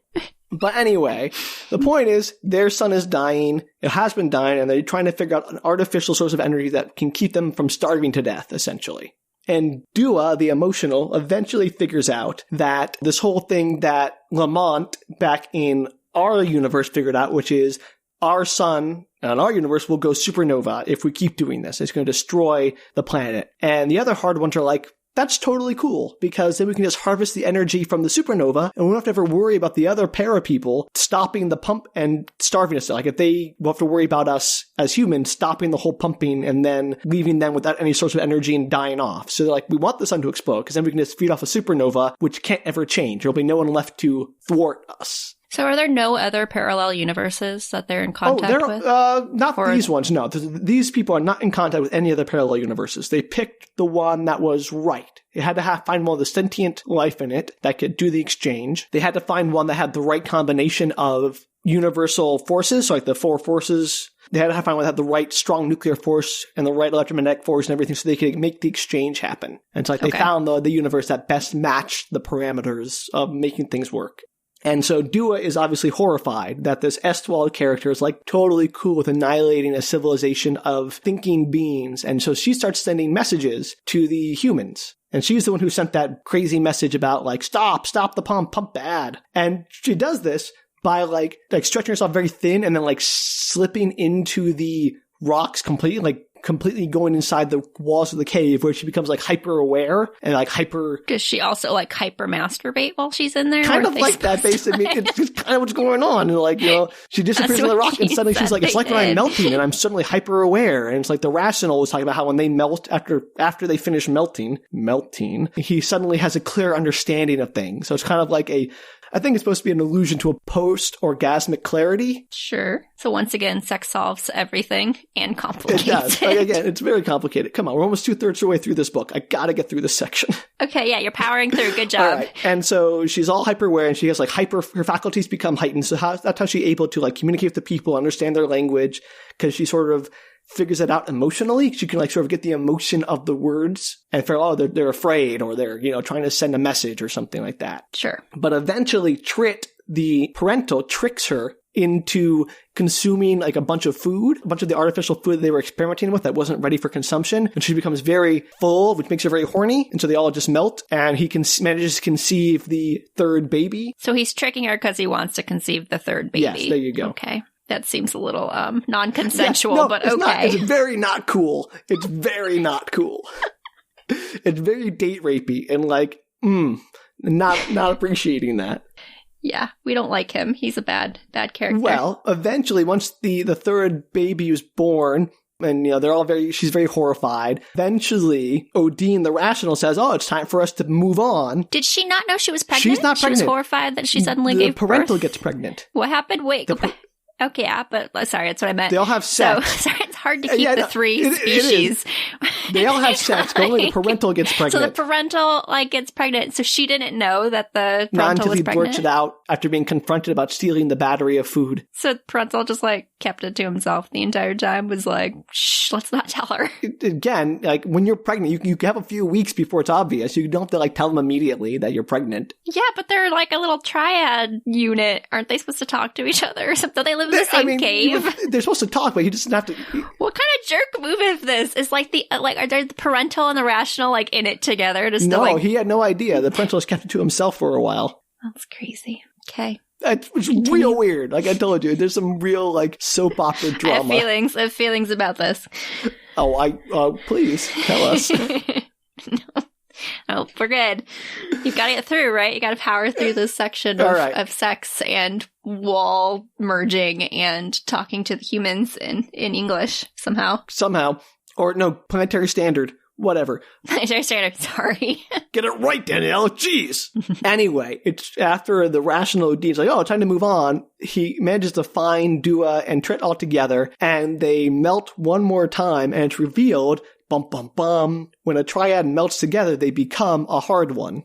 But anyway, the point is their sun is dying. It has been dying, and they're trying to figure out an artificial source of energy that can keep them from starving to death, essentially. And Dua, the emotional, eventually figures out that this whole thing that Lamont back in our universe figured out, which is our sun and our universe will go supernova if we keep doing this. It's going to destroy the planet. And the other hard ones are like, that's totally cool, because then we can just harvest the energy from the supernova, and we don't have to ever worry about the other para people stopping the pump and starving us. Like, if they will have to worry about us as humans stopping the whole pumping and then leaving them without any source of energy and dying off. So they're like, we want the sun to explode, because then we can just feed off a supernova, which can't ever change. There'll be no one left to thwart us.
So are there no other parallel universes that they're in contact with?
Not these ones, no. These people are not in contact with any other parallel universes. They picked the one that was right. It had to find one with a sentient life in it that could do the exchange. They had to find one that had the right combination of universal forces, so like the 4 forces. They had to find one that had the right strong nuclear force and the right electromagnetic force and everything so they could make the exchange happen. And so they found the universe that best matched the parameters of making things work. And so Dua is obviously horrified that this Estwald character is like totally cool with annihilating a civilization of thinking beings. And so she starts sending messages to the humans. And she's the one who sent that crazy message about like, stop the pump bad. And she does this by like stretching herself very thin and then like slipping into the rocks completely going inside the walls of the cave, where she becomes like hyper aware and like hyper.
Does she also like hyper masturbate while she's in there?
Kind of like that, basically. It's just kind of what's going on. And like, she disappears in the rock and suddenly she's like, it's like when I'm melting and I'm suddenly hyper aware. And it's like the Rational was talking about how when they melt after they finish melting, he suddenly has a clear understanding of things. So it's kind of like I think it's supposed to be an allusion to a post-orgasmic clarity.
Sure. So once again, sex solves everything and complicates
it. Does. Like, again, it's very complicated. Come on, we're almost 2/3 of the way through this book. I gotta get through this section.
Okay, yeah, you're powering through. Good job.
All right. And so she's all hyper-aware, and she has like her faculties become heightened. So that's how she's able to like communicate with the people, understand their language, because she sort of figures it out emotionally. She can like sort of get the emotion of the words and feel, they're afraid, or they're, trying to send a message or something like that.
Sure.
But eventually Trit, the parental, tricks her into consuming like a bunch of the artificial food they were experimenting with that wasn't ready for consumption. And she becomes very full, which makes her very horny. And so they all just melt, and he manages to conceive the third baby.
So he's tricking her because he wants to conceive the third baby.
Yes, there you go.
Okay. That seems a little non-consensual, but okay.
Not. It's very not cool. It's very not cool. It's very date rapey and like, not appreciating that.
Yeah, we don't like him. He's a bad character.
Well, eventually, once the third baby was born, and she's very horrified. Eventually, Odine, the Rational, says, it's time for us to move on.
Did she not know she was pregnant?
She's not pregnant.
She was horrified that she suddenly gave birth?
The parental gets pregnant.
What happened? Wait, okay, yeah, but sorry, that's what I meant.
They all have sex.
So, sorry, it's hard to keep the three species.
They all have sex, but only the parental gets pregnant.
So the parental, gets pregnant. So she didn't know that the parental was pregnant?
Not until he blurts it out after being confronted about stealing the battery of food.
So the parental just, kept it to himself the entire time, was like, shh, let's not tell her.
Again, when you're pregnant, you have a few weeks before it's obvious. You don't have to, tell them immediately that you're pregnant.
Yeah, but they're, a little triad unit. Aren't they supposed to talk to each other or something? They live in the same cave.
They're supposed to talk, but he doesn't have to.
What kind of jerk move is this? Is are there the parental and the Rational in it together?
No, he had no idea. The parental has kept it to himself for a while.
That's crazy. Okay.
It's real weird. Like I told you, there's some real like soap opera drama.
I have feelings about this.
Oh, please tell us.
No. Oh, we're good. You've got to get through, right? You got to power through this section of sex and wall merging and talking to the humans in English somehow. Or no, planetary standard. Whatever. Planetary standard, sorry.
Get it right, Danielle. Jeez. Anyway, it's after the rational Dean's like, oh, time to move on. He manages to find Dua and Trit all together, and they melt one more time, and it's revealed, bum, bum, bum, when a triad melts together, they become a hard one.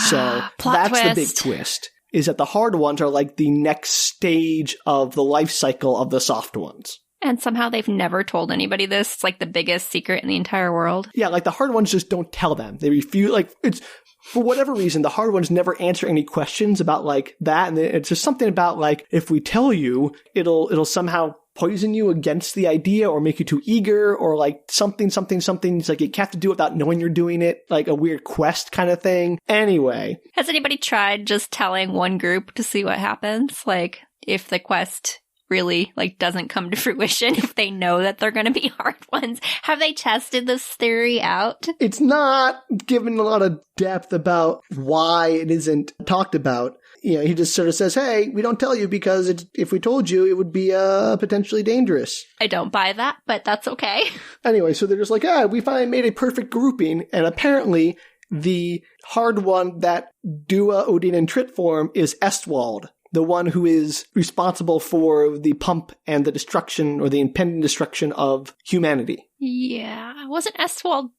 So that's the big twist, is that the hard ones are like the next stage of the life cycle of the soft ones.
And somehow they've never told anybody this. It's like the biggest secret in the entire world.
Yeah, like the hard ones just don't tell them. They refuse, like, it's, for whatever reason, the hard ones never answer any questions about like that. And it's just something about like, if we tell you, it'll somehow poison you against the idea or make you too eager or like something. It's like you have to do it without knowing you're doing it, like a weird quest kind of thing. Anyway.
Has anybody tried just telling one group to see what happens? Like, if the quest really like doesn't come to fruition, if they know that they're going to be hard ones. Have they tested this theory out?
It's not given a lot of depth about why it isn't talked about. You know, he just sort of says, hey, we don't tell you because if we told you, it would be potentially dangerous.
I don't buy that, but that's okay.
Anyway, so they're just like, we finally made a perfect grouping, and apparently the hard one that Dua, Odin, and Trit form is Estwald, the one who is responsible for the pump and the destruction or the impending destruction of humanity.
Yeah. Wasn't Estwald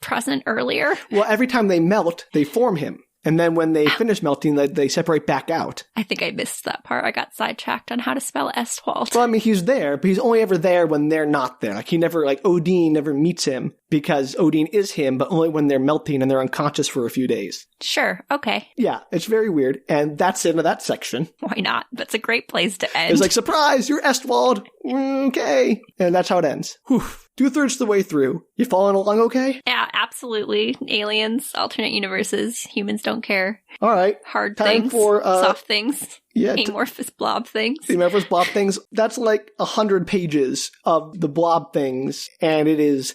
present earlier?
Well, every time they melt, they form him. And then when they finish melting, they separate back out.
I think I missed that part. I got sidetracked on how to spell Estwald.
Well, I mean, he's there, but he's only ever there when they're not there. Like, Odin never meets him because Odin is him, but only when they're melting and they're unconscious for a few days.
Sure. Okay.
Yeah, it's very weird. And that's the end of that section.
Why not? That's a great place to end.
It's like, surprise, you're Estwald. Okay. And that's how it ends. Whew. 2/3 of the way through. You following along okay?
Yeah, absolutely. Aliens, alternate universes, humans don't care.
All right.
Hard
Time
things,
for,
soft things,
yeah,
amorphous blob things.
Amorphous blob things. That's like 100 pages of the blob things, and it is,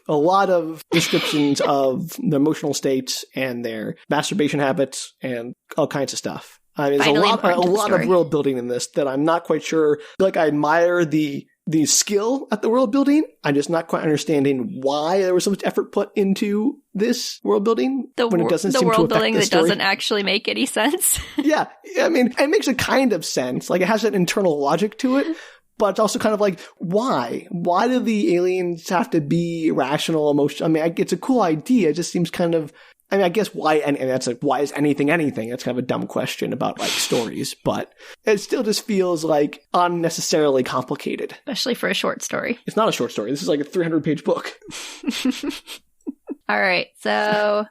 a lot of descriptions of their emotional states and their masturbation habits and all kinds of stuff. I mean, there's a lot of world building in this that I'm not quite sure. Like, I admire the skill at the world building. I'm just not quite understanding why there was so much effort put into this world building when it doesn't seem to affect the story. The world building that
doesn't actually make any sense.
Yeah. I mean, it makes a kind of sense. Like, it has an internal logic to it. But it's also kind of like, why? Why do the aliens have to be irrational, emotional? I mean, it's a cool idea. It just seems kind of, I mean, I guess why, and that's like, why is anything anything? That's kind of a dumb question about like stories, but it still just feels like unnecessarily complicated.
Especially for a short story.
It's not a short story. This is like a 300-page book.
All right, so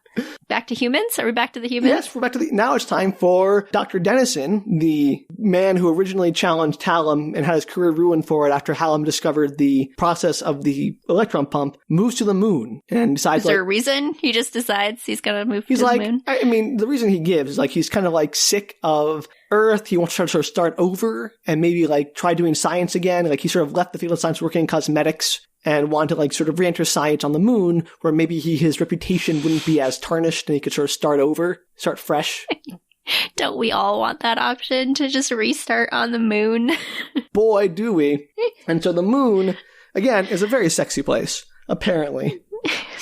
back to humans? Are we back to the humans?
Yes, we're back to now it's time for Dr. Dennison, the man who originally challenged Hallam and had his career ruined for it after Hallam discovered the process of the electron pump, moves to the moon and decides.
Is there a reason he just decides he's going to move to the moon?
I mean, the reason he gives is like he's kind of like sick of Earth. He wants to sort of start over and maybe like try doing science again. Like he sort of left the field of science working in cosmetics and wanted to like sort of re-enter science on the moon where maybe his reputation wouldn't be as tarnished and he could sort of start over, start fresh.
Don't we all want that option to just restart on the moon?
Boy, do we. And so the moon, again, is a very sexy place, apparently.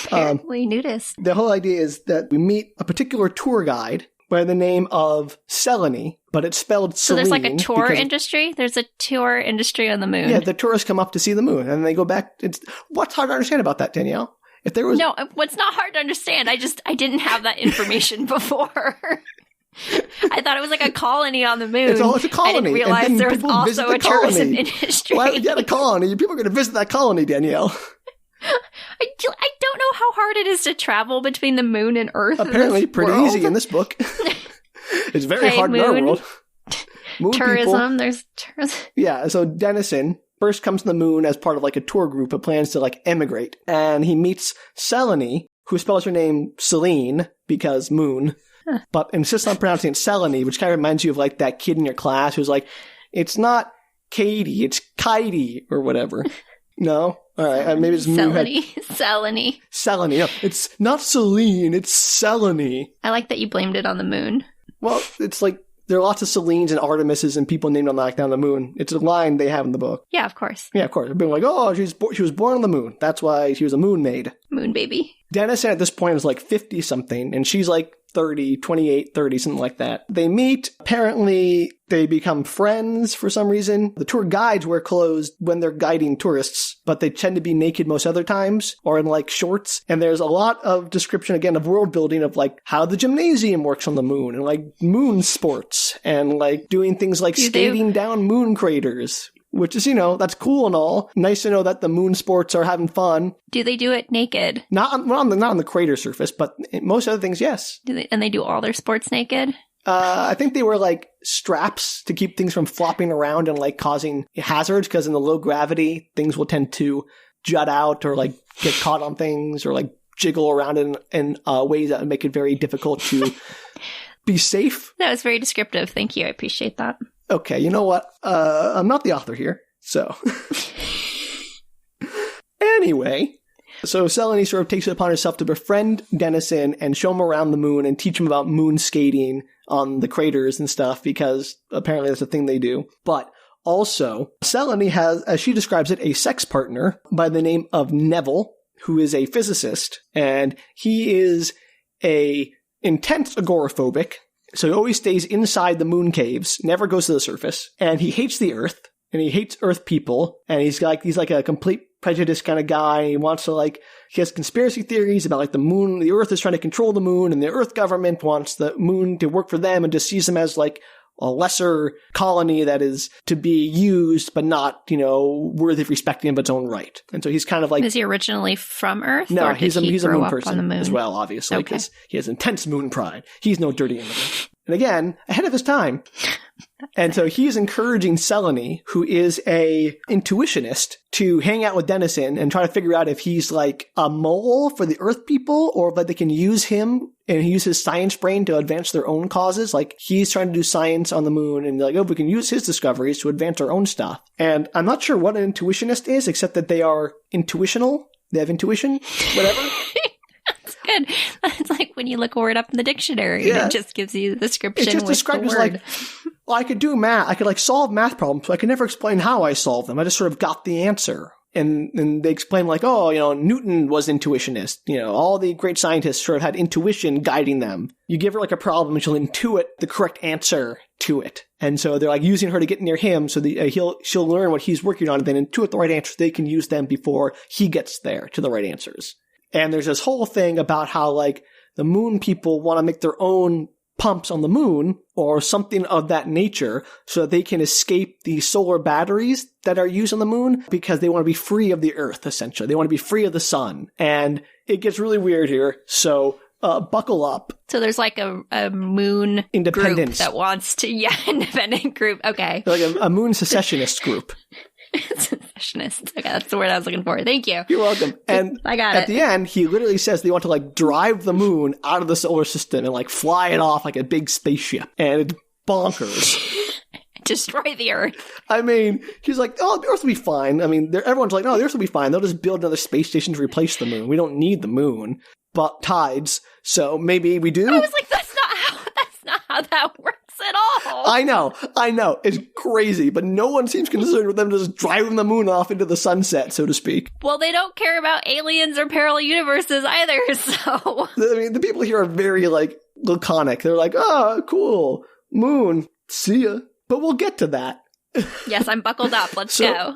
Apparently nudist.
The whole idea is that we meet a particular tour guide by the name of Selene, but it's spelled Celine.
So there's like a tour industry? There's a tour industry on the moon.
Yeah, the tourists come up to see the moon, and they go back. What's hard to understand about that, Danielle? If there was
No, what's not hard to understand? I didn't have that information before. I thought it was like a colony on the moon.
It's a colony.
I didn't realize there was also a tourism industry.
Why would you have a colony? People are going to visit that colony, Danielle.
I don't know how hard it is to travel between the moon and Earth.
Apparently pretty easy in this book. It's very hard in our world. Moon
tourism,
people.
There's tourism.
Yeah, so Dennison first comes to the moon as part of like a tour group that plans to like emigrate. And he meets Selene, who spells her name Celine because moon. but insists on pronouncing it Selene, which kind of reminds you of like that kid in your class who's like, it's not Katie, it's Katie or whatever. No? All right, maybe it's
Selene.
Selene. No, it's not Selene, it's Selene.
I like that you blamed it on the moon.
Well, it's like there are lots of Selenes and Artemises and people named on the moon. It's a line they have in the book.
Yeah, of course.
Yeah, of course. They've been like, oh, she was born on the moon. That's why she was a moon maid.
Moon baby.
Dennison at this point is like 50-something, and she's like 30, 28, 30, something like that. They meet. Apparently, they become friends for some reason. The tour guides wear clothes when they're guiding tourists, but they tend to be naked most other times or in like shorts. And there's a lot of description, again, of world building of like how the gymnasium works on the moon and like moon sports and like doing things like skating down moon craters. Which is, that's cool and all. Nice to know that the moon sports are having fun.
Do they do it naked?
Not on the crater surface, but most other things, yes.
And they do all their sports naked?
I think they wear like straps to keep things from flopping around and like causing hazards, because in the low gravity, things will tend to jut out or like get caught on things or like jiggle around in ways that would make it very difficult to be safe.
That was very descriptive. Thank you. I appreciate that.
Okay, you know what? I'm not the author here, so. Anyway, so Selene sort of takes it upon herself to befriend Dennison and show him around the moon and teach him about moon skating on the craters and stuff, because apparently that's a thing they do. But also, Selene has, as she describes it, a sex partner by the name of Neville, who is a physicist, and he is a intense agoraphobic. So he always stays inside the moon caves, never goes to the surface, and he hates the Earth, and he hates Earth people, and he's like a complete prejudice kind of guy. He wants to he has conspiracy theories about like the moon, the Earth is trying to control the moon, and the Earth government wants the moon to work for them and just sees them as like a lesser colony that is to be used, but not, worthy of respecting of its own right. And so he's kind of like...
Is he originally from Earth?
No,
or
he's a moon person
on the moon?
As well, obviously, because
Okay.
he has intense moon pride. He's no dirty immigrant. And again, ahead of his time. And so he's encouraging Selene, who is a intuitionist, to hang out with Dennison and try to figure out if he's like a mole for the Earth people, or if they can use him and use his science brain to advance their own causes. Like he's trying to do science on the moon, and like, we can use his discoveries to advance our own stuff. And I'm not sure what an intuitionist is, except that they are intuitional. They have intuition, whatever.
That's good. It's like when you look a word up in the dictionary, and it just gives you the description.
It's just described as like, well, I could do math. I could like solve math problems, but I could never explain how I solved them. I just sort of got the answer. And they explain like, Newton was intuitionist. All the great scientists sort of had intuition guiding them. You give her like a problem and she'll intuit the correct answer to it. And so they're like using her to get near him so that she'll learn what he's working on and then intuit the right answer. They can use them before he gets there to the right answers. And there's this whole thing about how like the moon people want to make their own pumps on the moon or something of that nature so that they can escape the solar batteries that are used on the moon, because they want to be free of the Earth, essentially. They want to be free of the sun. And it gets really weird here. So buckle up.
So there's like a moon group that wants to, independent group. Okay.
Like a moon secessionist group.
Secessionists. Okay, that's the word I was looking for. Thank you.
You're welcome. And
I got it.
At the end, he literally says they want to like drive the moon out of the solar system and like fly it off like a big spaceship. And it's bonkers.
Destroy the Earth.
I mean, he's like, the Earth will be fine. I mean, everyone's like, no, the Earth will be fine. They'll just build another space station to replace the moon. We don't need the moon. But tides, so maybe we do.
I was like, that's not how that works at all.
I know. It's crazy, but no one seems concerned with them just driving the moon off into the sunset, so to speak.
Well, they don't care about aliens or parallel universes either, so...
I mean, the people here are very, like, laconic. They're like, cool, moon, see ya. But we'll get to that.
Yes, I'm buckled up. Let's go.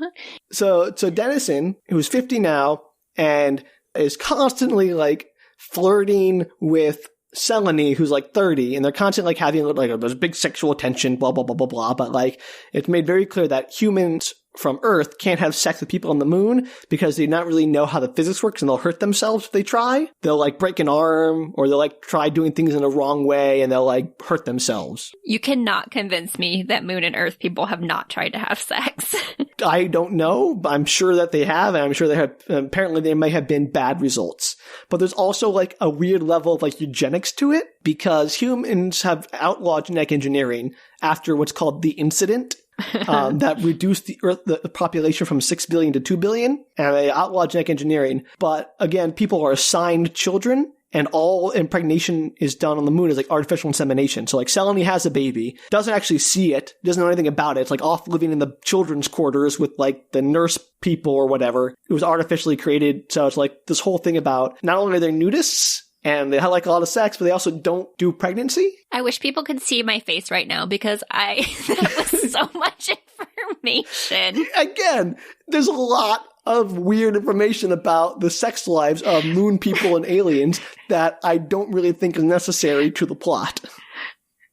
So Dennison, who's 50 now, and is constantly, like, flirting with Selene, who's like 30, and they're constantly like having like a big sexual tension, blah, blah, blah, blah, blah. But like, it's made very clear that humans from Earth can't have sex with people on the moon because they not really know how the physics works and they'll hurt themselves if they try. They'll like break an arm or they'll like try doing things in the wrong way and they'll like hurt themselves.
You cannot convince me that Moon and Earth people have not tried to have sex.
I don't know, but I'm sure that they have, and I'm sure they have, apparently there may have been bad results. But there's also like a weird level of like eugenics to it because humans have outlawed genetic engineering after what's called the incident. That reduced the population from 6 billion to 2 billion, and they outlawed genetic engineering. But again, people are assigned children, and all impregnation is done on the moon as like artificial insemination. So like Selene has a baby, doesn't actually see it, doesn't know anything about it. It's like off living in the children's quarters with like the nurse people or whatever. It was artificially created. So it's like this whole thing about not only are they nudists, and they have like a lot of sex, but they also don't do pregnancy.
I wish people could see my face right now because that was so much information.
Again, there's a lot of weird information about the sex lives of moon people and aliens that I don't really think is necessary to the plot.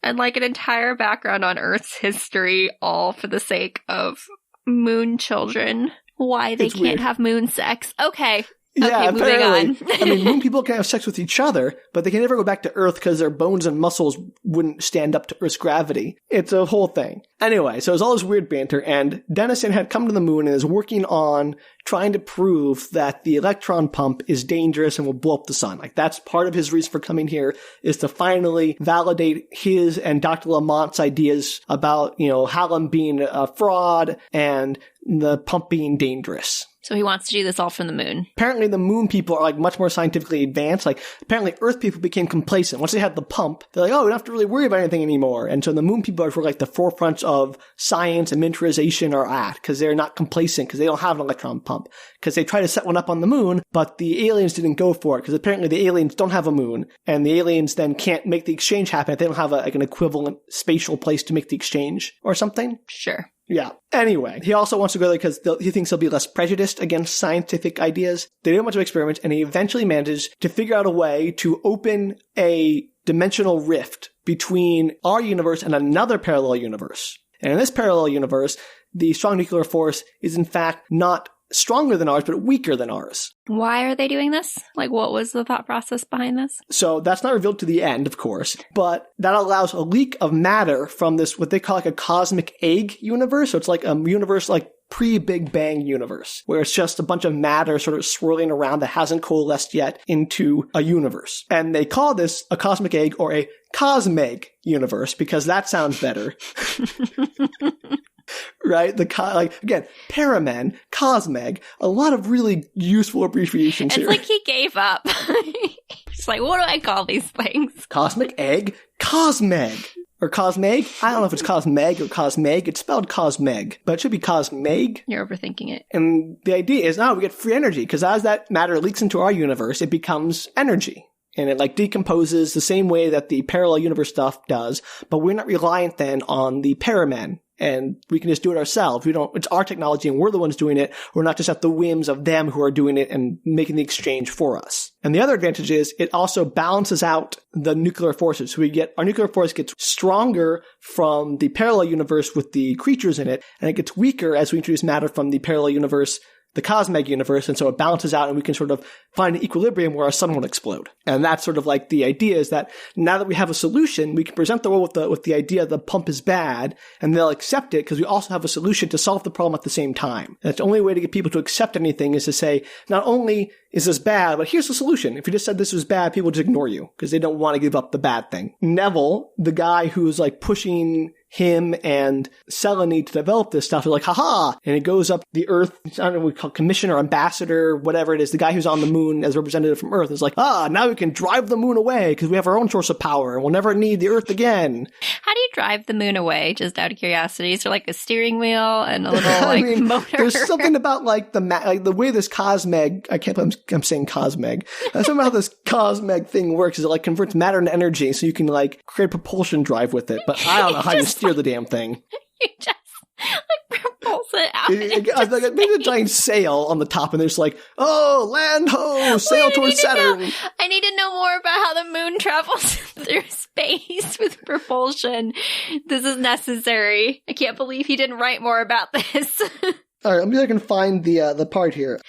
And like an entire background on Earth's history, all for the sake of moon children. Why they can't have moon sex. Okay.
Yeah,
okay, moving on.
I mean, moon people can have sex with each other, but they can never go back to Earth because their bones and muscles wouldn't stand up to Earth's gravity. It's a whole thing. Anyway, so it's all this weird banter, and Dennison had come to the moon and is working on trying to prove that the electron pump is dangerous and will blow up the sun. Like, that's part of his reason for coming here, is to finally validate his and Dr. Lamont's ideas about, Hallam being a fraud and the pump being dangerous.
So he wants to do this all from the moon.
Apparently the moon people are like much more scientifically advanced. Like apparently Earth people became complacent. Once they had the pump, they're like, oh, we don't have to really worry about anything anymore. And so the moon people are for like the forefront of science and miniaturization are at because they're not complacent because they don't have an electron pump. Because they tried to set one up on the moon, but the aliens didn't go for it because apparently the aliens don't have a moon and the aliens then can't make the exchange happen if they don't have an equivalent spatial place to make the exchange or something.
Sure.
Yeah. Anyway, he also wants to go there because he thinks he'll be less prejudiced against scientific ideas. They do a bunch of experiments, and he eventually manages to figure out a way to open a dimensional rift between our universe and another parallel universe. And in this parallel universe, the strong nuclear force is in fact not stronger than ours, but weaker than ours.
Why are they doing this? Like, what was the thought process behind this?
So that's not revealed to the end, of course, but that allows a leak of matter from this, what they call like a cosmic egg universe. So it's like a universe like pre-Big Bang universe, where it's just a bunch of matter sort of swirling around that hasn't coalesced yet into a universe. And they call this a cosmic egg or a cosmeg universe because that sounds better. Right? Again, Paramen, Cosmeg, a lot of really useful abbreviations here.
It's like he gave up. It's like, what do I call these things?
Cosmic Egg, Cosmeg. Or Cosmeg? I don't know if it's Cosmeg or Cosmeg. It's spelled Cosmeg, but it should be Cosmeg.
You're overthinking it.
And the idea is, we get free energy, because as that matter leaks into our universe, it becomes energy. And it like decomposes the same way that the parallel universe stuff does, but we're not reliant then on the Paramen. And we can just do it ourselves. It's our technology and we're the ones doing it. We're not just at the whims of them who are doing it and making the exchange for us. And the other advantage is it also balances out the nuclear forces. So our nuclear force gets stronger from the parallel universe with the creatures in it, and it gets weaker as we introduce matter from the parallel universe, the Cosmeg universe, and so it balances out and we can sort of find an equilibrium where our sun won't explode. And that's sort of like the idea is that now that we have a solution, we can present the world with the idea the pump is bad, and they'll accept it because we also have a solution to solve the problem at the same time. And that's the only way to get people to accept anything is to say, not only is this bad, but here's the solution. If you just said this was bad, people just ignore you because they don't want to give up the bad thing. Neville, the guy who's like pushing him and Selene to develop this stuff, is like, haha, and it goes up the Earth, I don't know what we call commissioner, ambassador, whatever it is, the guy who's on the moon as a representative from Earth is like, now we can drive the moon away because we have our own source of power and we'll never need the Earth again. How
do you drive the moon away, just out of curiosity? Is there like a steering wheel and a little motor?
There's something about like the way this Cosmeg, I can't believe I'm saying Cosmeg, something about this Cosmeg thing works is it like converts matter into energy so you can like create a propulsion drive with it, but I don't know how you steer the damn thing.
You just like propulse it out.
Like maybe a giant sail on the top, and there's like, land ho, sail towards Saturn.
I need to know more about how the moon travels through space with propulsion. This is necessary. I can't believe he didn't write more about this.
All right, let me see if I can find the part here.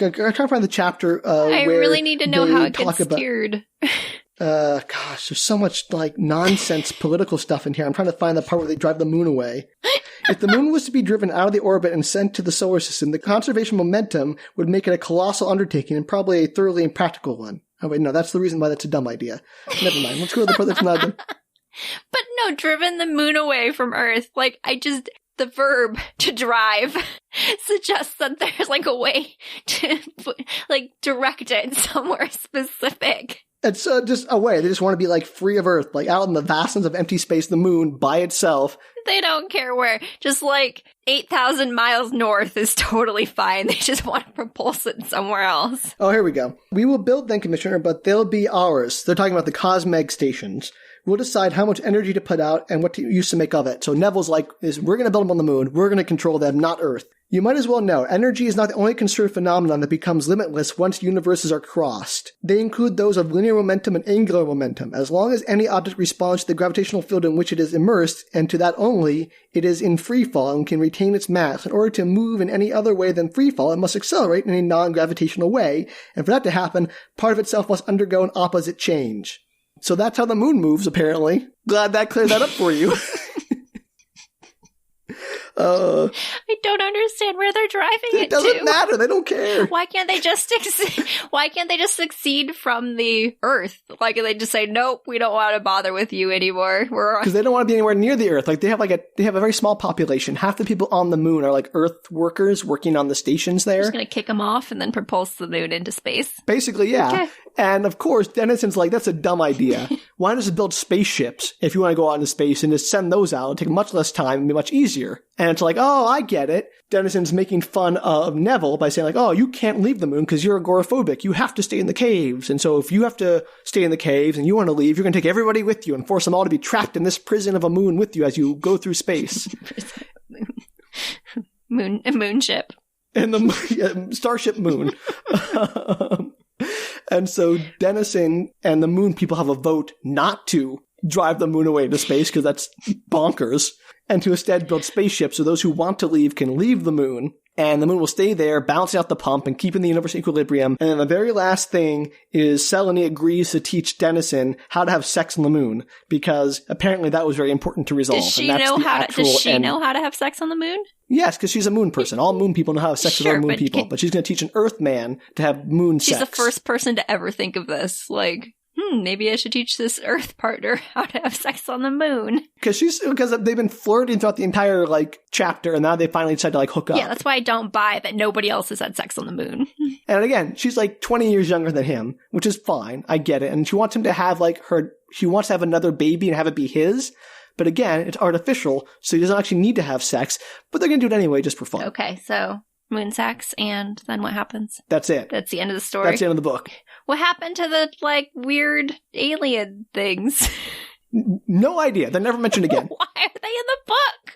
I'm trying to find the chapter
I
where
really need to know how it gets
about,
steered.
gosh, there's so much like nonsense political stuff in here. I'm trying to find the part where they drive the moon away. If the moon was to be driven out of the orbit and sent to the solar system, the conservation momentum would make it a colossal undertaking and probably a thoroughly impractical one. Oh wait, no, that's the reason why that's a dumb idea. Never mind. Let's go to the part that's not dumb.
But no, driven the moon away from Earth. Like, the verb to drive suggests that there's like a way to like direct it somewhere specific.
It's just a way. They just want to be like free of Earth, like out in the vastness of empty space, the moon by itself.
They don't care where. Just like 8,000 miles north is totally fine. They just want to propulse it somewhere else.
Oh, here we go. We will build them, Commissioner, but they'll be ours. They're talking about the Cosmeg stations. We'll decide how much energy to put out and what to use to make of it. So Neville's like, we're going to build them on the moon. We're going to control them, not Earth. You might as well know, energy is not the only conserved phenomenon that becomes limitless once universes are crossed. They include those of linear momentum and angular momentum. As long as any object responds to the gravitational field in which it is immersed, and to that only, it is in free fall and can retain its mass. In order to move in any other way than free fall, it must accelerate in a non-gravitational way, and for that to happen, part of itself must undergo an opposite change. So that's how the moon moves, apparently. Glad that cleared that up for you.
I don't understand where they're driving it to.
It doesn't matter. They don't care.
Why can't they just succeed from the Earth? Like, they just say, nope, we don't want to bother with you anymore.
Because they don't want to be anywhere near the Earth. Like, they have a very small population. Half the people on the moon are like Earth workers working on the stations there.
Just gonna kick them off and then propulse the moon into space.
Basically, yeah. Okay. And of course, Denison's like, that's a dumb idea. Why not just build spaceships if you want to go out into space and just send those out? It'll take much less time and be much easier. And it's like, oh, I get it. Denison's making fun of Neville by saying like, oh, you can't leave the moon because you're agoraphobic. You have to stay in the caves. And so if you have to stay in the caves and you want to leave, you're going to take everybody with you and force them all to be trapped in this prison of a moon with you as you go through space.
Moonship.
And the Starship Moon. And so Denison and the moon people have a vote not to drive the moon away into space because that's bonkers, and to instead build spaceships so those who want to leave can leave the moon, and the moon will stay there, balancing out the pump and keeping the universe in equilibrium. And then the very last thing is Selene agrees to teach Denison how to have sex on the moon, because apparently that was very important to resolve.
Does she know how to have sex on the moon?
Yes, because she's a moon person. All moon people know how to have sex with other moon people, but she's going to teach an Earth man to have moon sex.
She's the first person to ever think of this. Like, maybe I should teach this Earth partner how to have sex on the moon. Because
they've been flirting throughout the entire chapter, and now they finally decided to hook up.
Yeah, that's why I don't buy that nobody else has had sex on the moon.
And again, she's 20 years younger than him, which is fine. I get it. And she wants him to have she wants to have another baby and have it be his. But again, it's artificial, so he doesn't actually need to have sex, but they're going to do it anyway just for fun.
Okay, so moon sex, and then what happens?
That's it.
That's the end of the story?
That's the end of the book.
What happened to the, weird alien things?
No idea. They're never mentioned again.
Why are they in the book?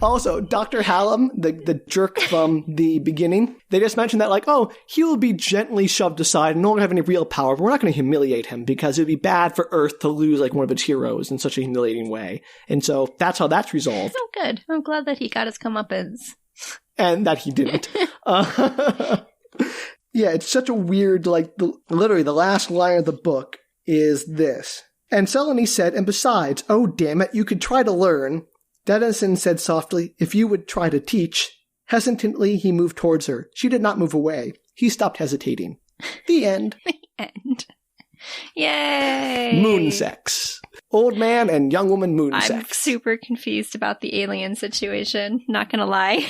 Also, Dr. Hallam, the jerk from the beginning, they just mentioned that, he will be gently shoved aside and no longer have any real power, but we're not going to humiliate him because it would be bad for Earth to lose, one of its heroes in such a humiliating way. And so that's how that's resolved.
Oh, good. I'm glad that he got his comeuppance.
And that he didn't. Yeah, it's such a weird, literally the last line of the book is this. And Selene said, and besides, oh, damn it, you could try to learn. Denison said softly, if you would try to teach. Hesitantly, he moved towards her. She did not move away. He stopped hesitating. The end.
The end. Yay!
Moon sex. Old man and young woman moon sex.
I'm super confused about the alien situation, not gonna lie.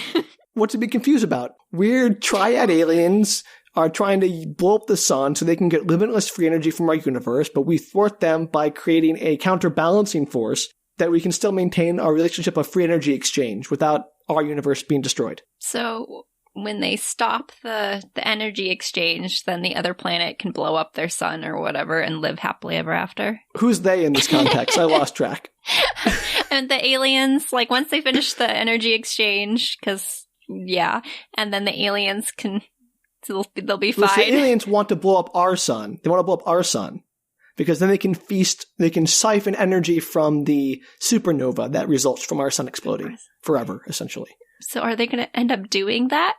What to be confused about? Weird triad aliens are trying to blow up the sun so they can get limitless free energy from our universe, but we thwart them by creating a counterbalancing force that we can still maintain our relationship of free energy exchange without our universe being destroyed.
So when they stop the energy exchange, then the other planet can blow up their sun or whatever and live happily ever after?
Who's they in this context? I lost track.
And the aliens, once they finish the energy exchange, and then the aliens can, they'll be fine.
The aliens want to blow up our sun. They want to blow up our sun. Because then they can siphon energy from the supernova that results from our sun exploding forever, essentially.
So are they going to end up doing that?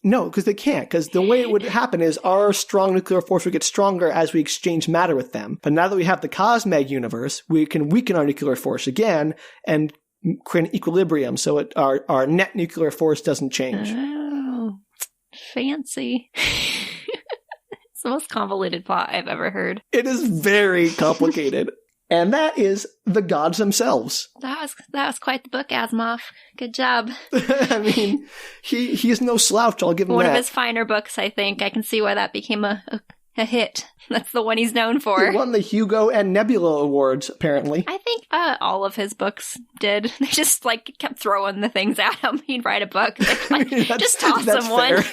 No, because they can't. Because the way it would happen is our strong nuclear force would get stronger as we exchange matter with them. But now that we have the Cosmag universe, we can weaken our nuclear force again and create an equilibrium so our net nuclear force doesn't change.
Oh, fancy. It's the most convoluted plot I've ever heard.
It is very complicated. And that is the gods themselves.
That was quite the book, Asimov. Good job.
I mean, he's no slouch, I'll give him
One
that.
of his finer books, I think. I can see why that became a hit. That's the one he's known for.
He won the Hugo and Nebula Awards, apparently.
I think all of his books did. They just, kept throwing the things at him. He'd write a book. Just toss him one.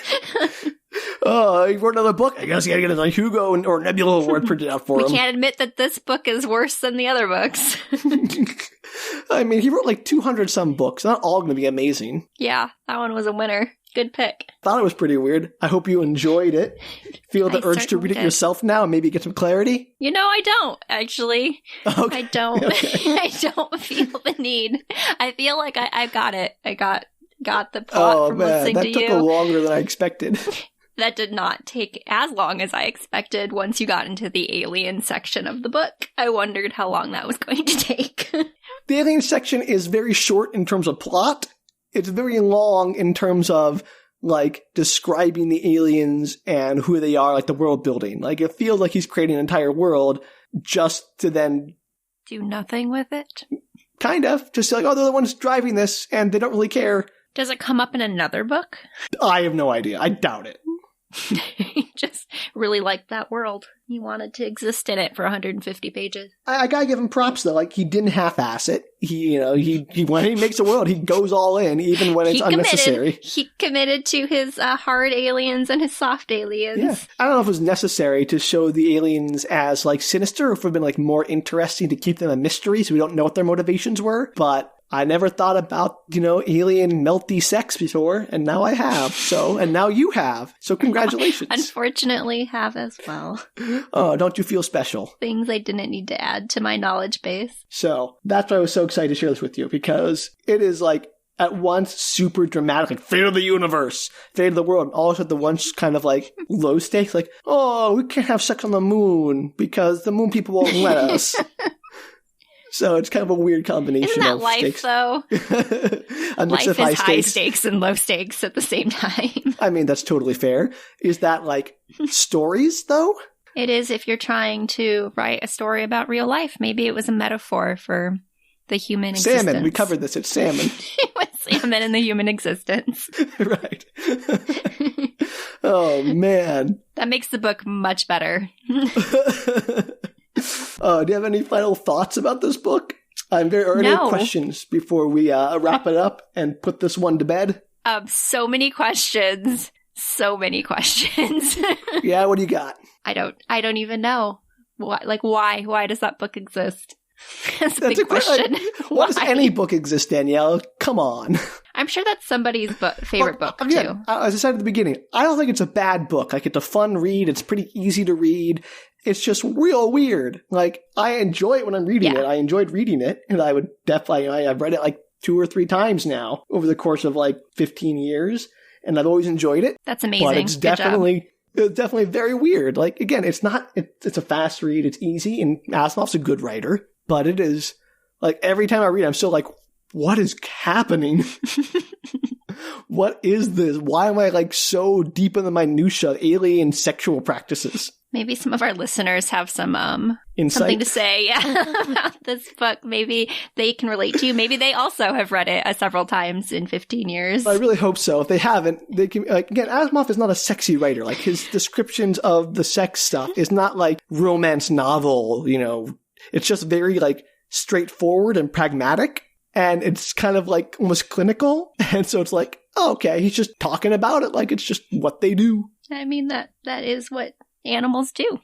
Oh, he wrote another book. I guess he got to get a Hugo or Nebula Award printed out for him.
We can't admit that this book is worse than the other books.
I mean, he wrote 200-some books. Not all going to be amazing.
Yeah, that one was a winner. Good pick.
Thought it was pretty weird. I hope you enjoyed it. Feel the urge to read it yourself now and maybe get some clarity?
I don't, actually.
Okay.
I don't.
Okay.
I don't feel the need. I feel like I got it. I got the plot from listening to you.
That took longer than I expected.
That did not take as long as I expected once you got into the alien section of the book. I wondered how long that was going to take.
The alien section is very short in terms of plot. It's very long in terms of, describing the aliens and who they are, the world building. It feels like he's creating an entire world just to then...
do nothing with it?
Kind of. Just they're the ones driving this, and they don't really care.
Does it come up in another book?
I have no idea. I doubt it.
He just really liked that world. He wanted to exist in it for 150 pages.
I gotta give him props though. He didn't half-ass it. He when he makes a world, he goes all in, even when it's unnecessary.
He committed to his hard aliens and his soft aliens.
Yeah. I don't know if it was necessary to show the aliens as sinister, or if it would have been more interesting to keep them a mystery, so we don't know what their motivations were. But I never thought about, alien melty sex before, and now I have. And now you have. So congratulations.
Unfortunately, have as well.
Oh, don't you feel special?
Things I didn't need to add to my knowledge base.
So that's why I was so excited to share this with you, because it is at once super dramatic, fate of the universe, fate of the world, and also the once kind of low stakes, oh, we can't have sex on the moon because the moon people won't let us. So it's kind of a weird combination.
Isn't that
of
life,
stakes.
though?
Life
is high stakes and low stakes at the same time.
I mean, that's totally fair. Is that stories, though?
It is if you're trying to write a story about real life. Maybe it was a metaphor for the human existence.
Salmon. We covered this. It's salmon.
It was salmon in the human existence.
Right. Oh, man.
That makes the book much better.
Do you have any final thoughts about this book? Any questions before we wrap it up and put this one to bed?
So many questions. So many questions.
Yeah, what do you got?
I don't even know. Why does that book exist? That's a big
question. Why does any book exist, Danielle? Come on.
I'm sure that's somebody's favorite book,
again,
too.
As I said at the beginning, I don't think it's a bad book. It's a fun read. It's pretty easy to read. It's just real weird. I enjoy it when I'm reading it. I enjoyed reading it, and I would definitely, I've read it 2 or 3 times now over the course of 15 years, and I've always enjoyed it.
That's amazing.
But it's definitely very weird. Again, it's a fast read. It's easy, and Asimov's a good writer, but it is, every time I read it, I'm still what is happening? What is this? Why am I so deep in the minutia of alien sexual practices?
Maybe some of our listeners have some
insight?
Something to say about this book. Maybe they can relate to you. Maybe they also have read it several times in 15 years.
I really hope so. If they haven't, they can. Again, Asimov is not a sexy writer. His descriptions of the sex stuff is not romance novel. It's just very straightforward and pragmatic. And it's kind of almost clinical. And so it's oh, okay, he's just talking about it it's just what they do.
I mean, that is what animals do.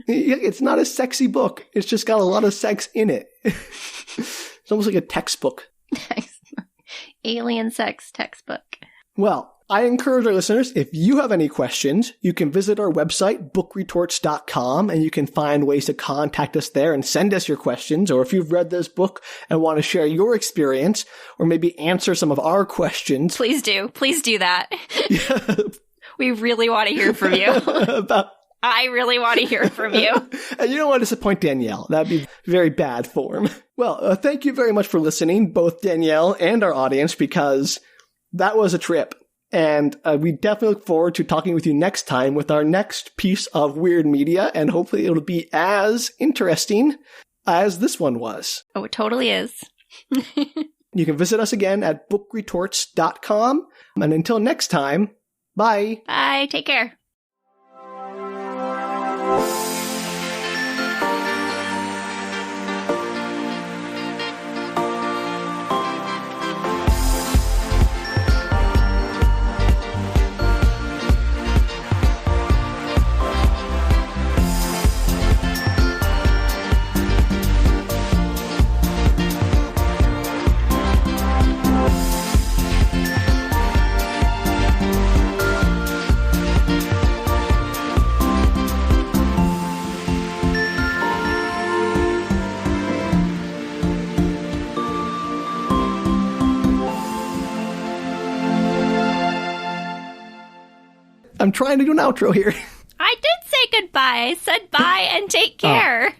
It's not a sexy book. It's just got a lot of sex in it. It's almost like a textbook.
Alien sex textbook.
Well, I encourage our listeners, if you have any questions, you can visit our website, bookretorts.com, and you can find ways to contact us there and send us your questions. Or if you've read this book and want to share your experience, or maybe answer some of our questions.
Please do. Please do that.
Yeah.
We really want to hear from you. I really want to hear from you.
And you don't want to disappoint Danielle. That'd be very bad form. Well, thank you very much for listening, both Danielle and our audience, because that was a trip. And we definitely look forward to talking with you next time with our next piece of weird media, and hopefully it'll be as interesting as this one was.
Oh, it totally is.
You can visit us again at bookretorts.com. And until next time, bye.
Bye. Take care.
I'm trying to do an outro here.
I did say goodbye. I said bye and take care.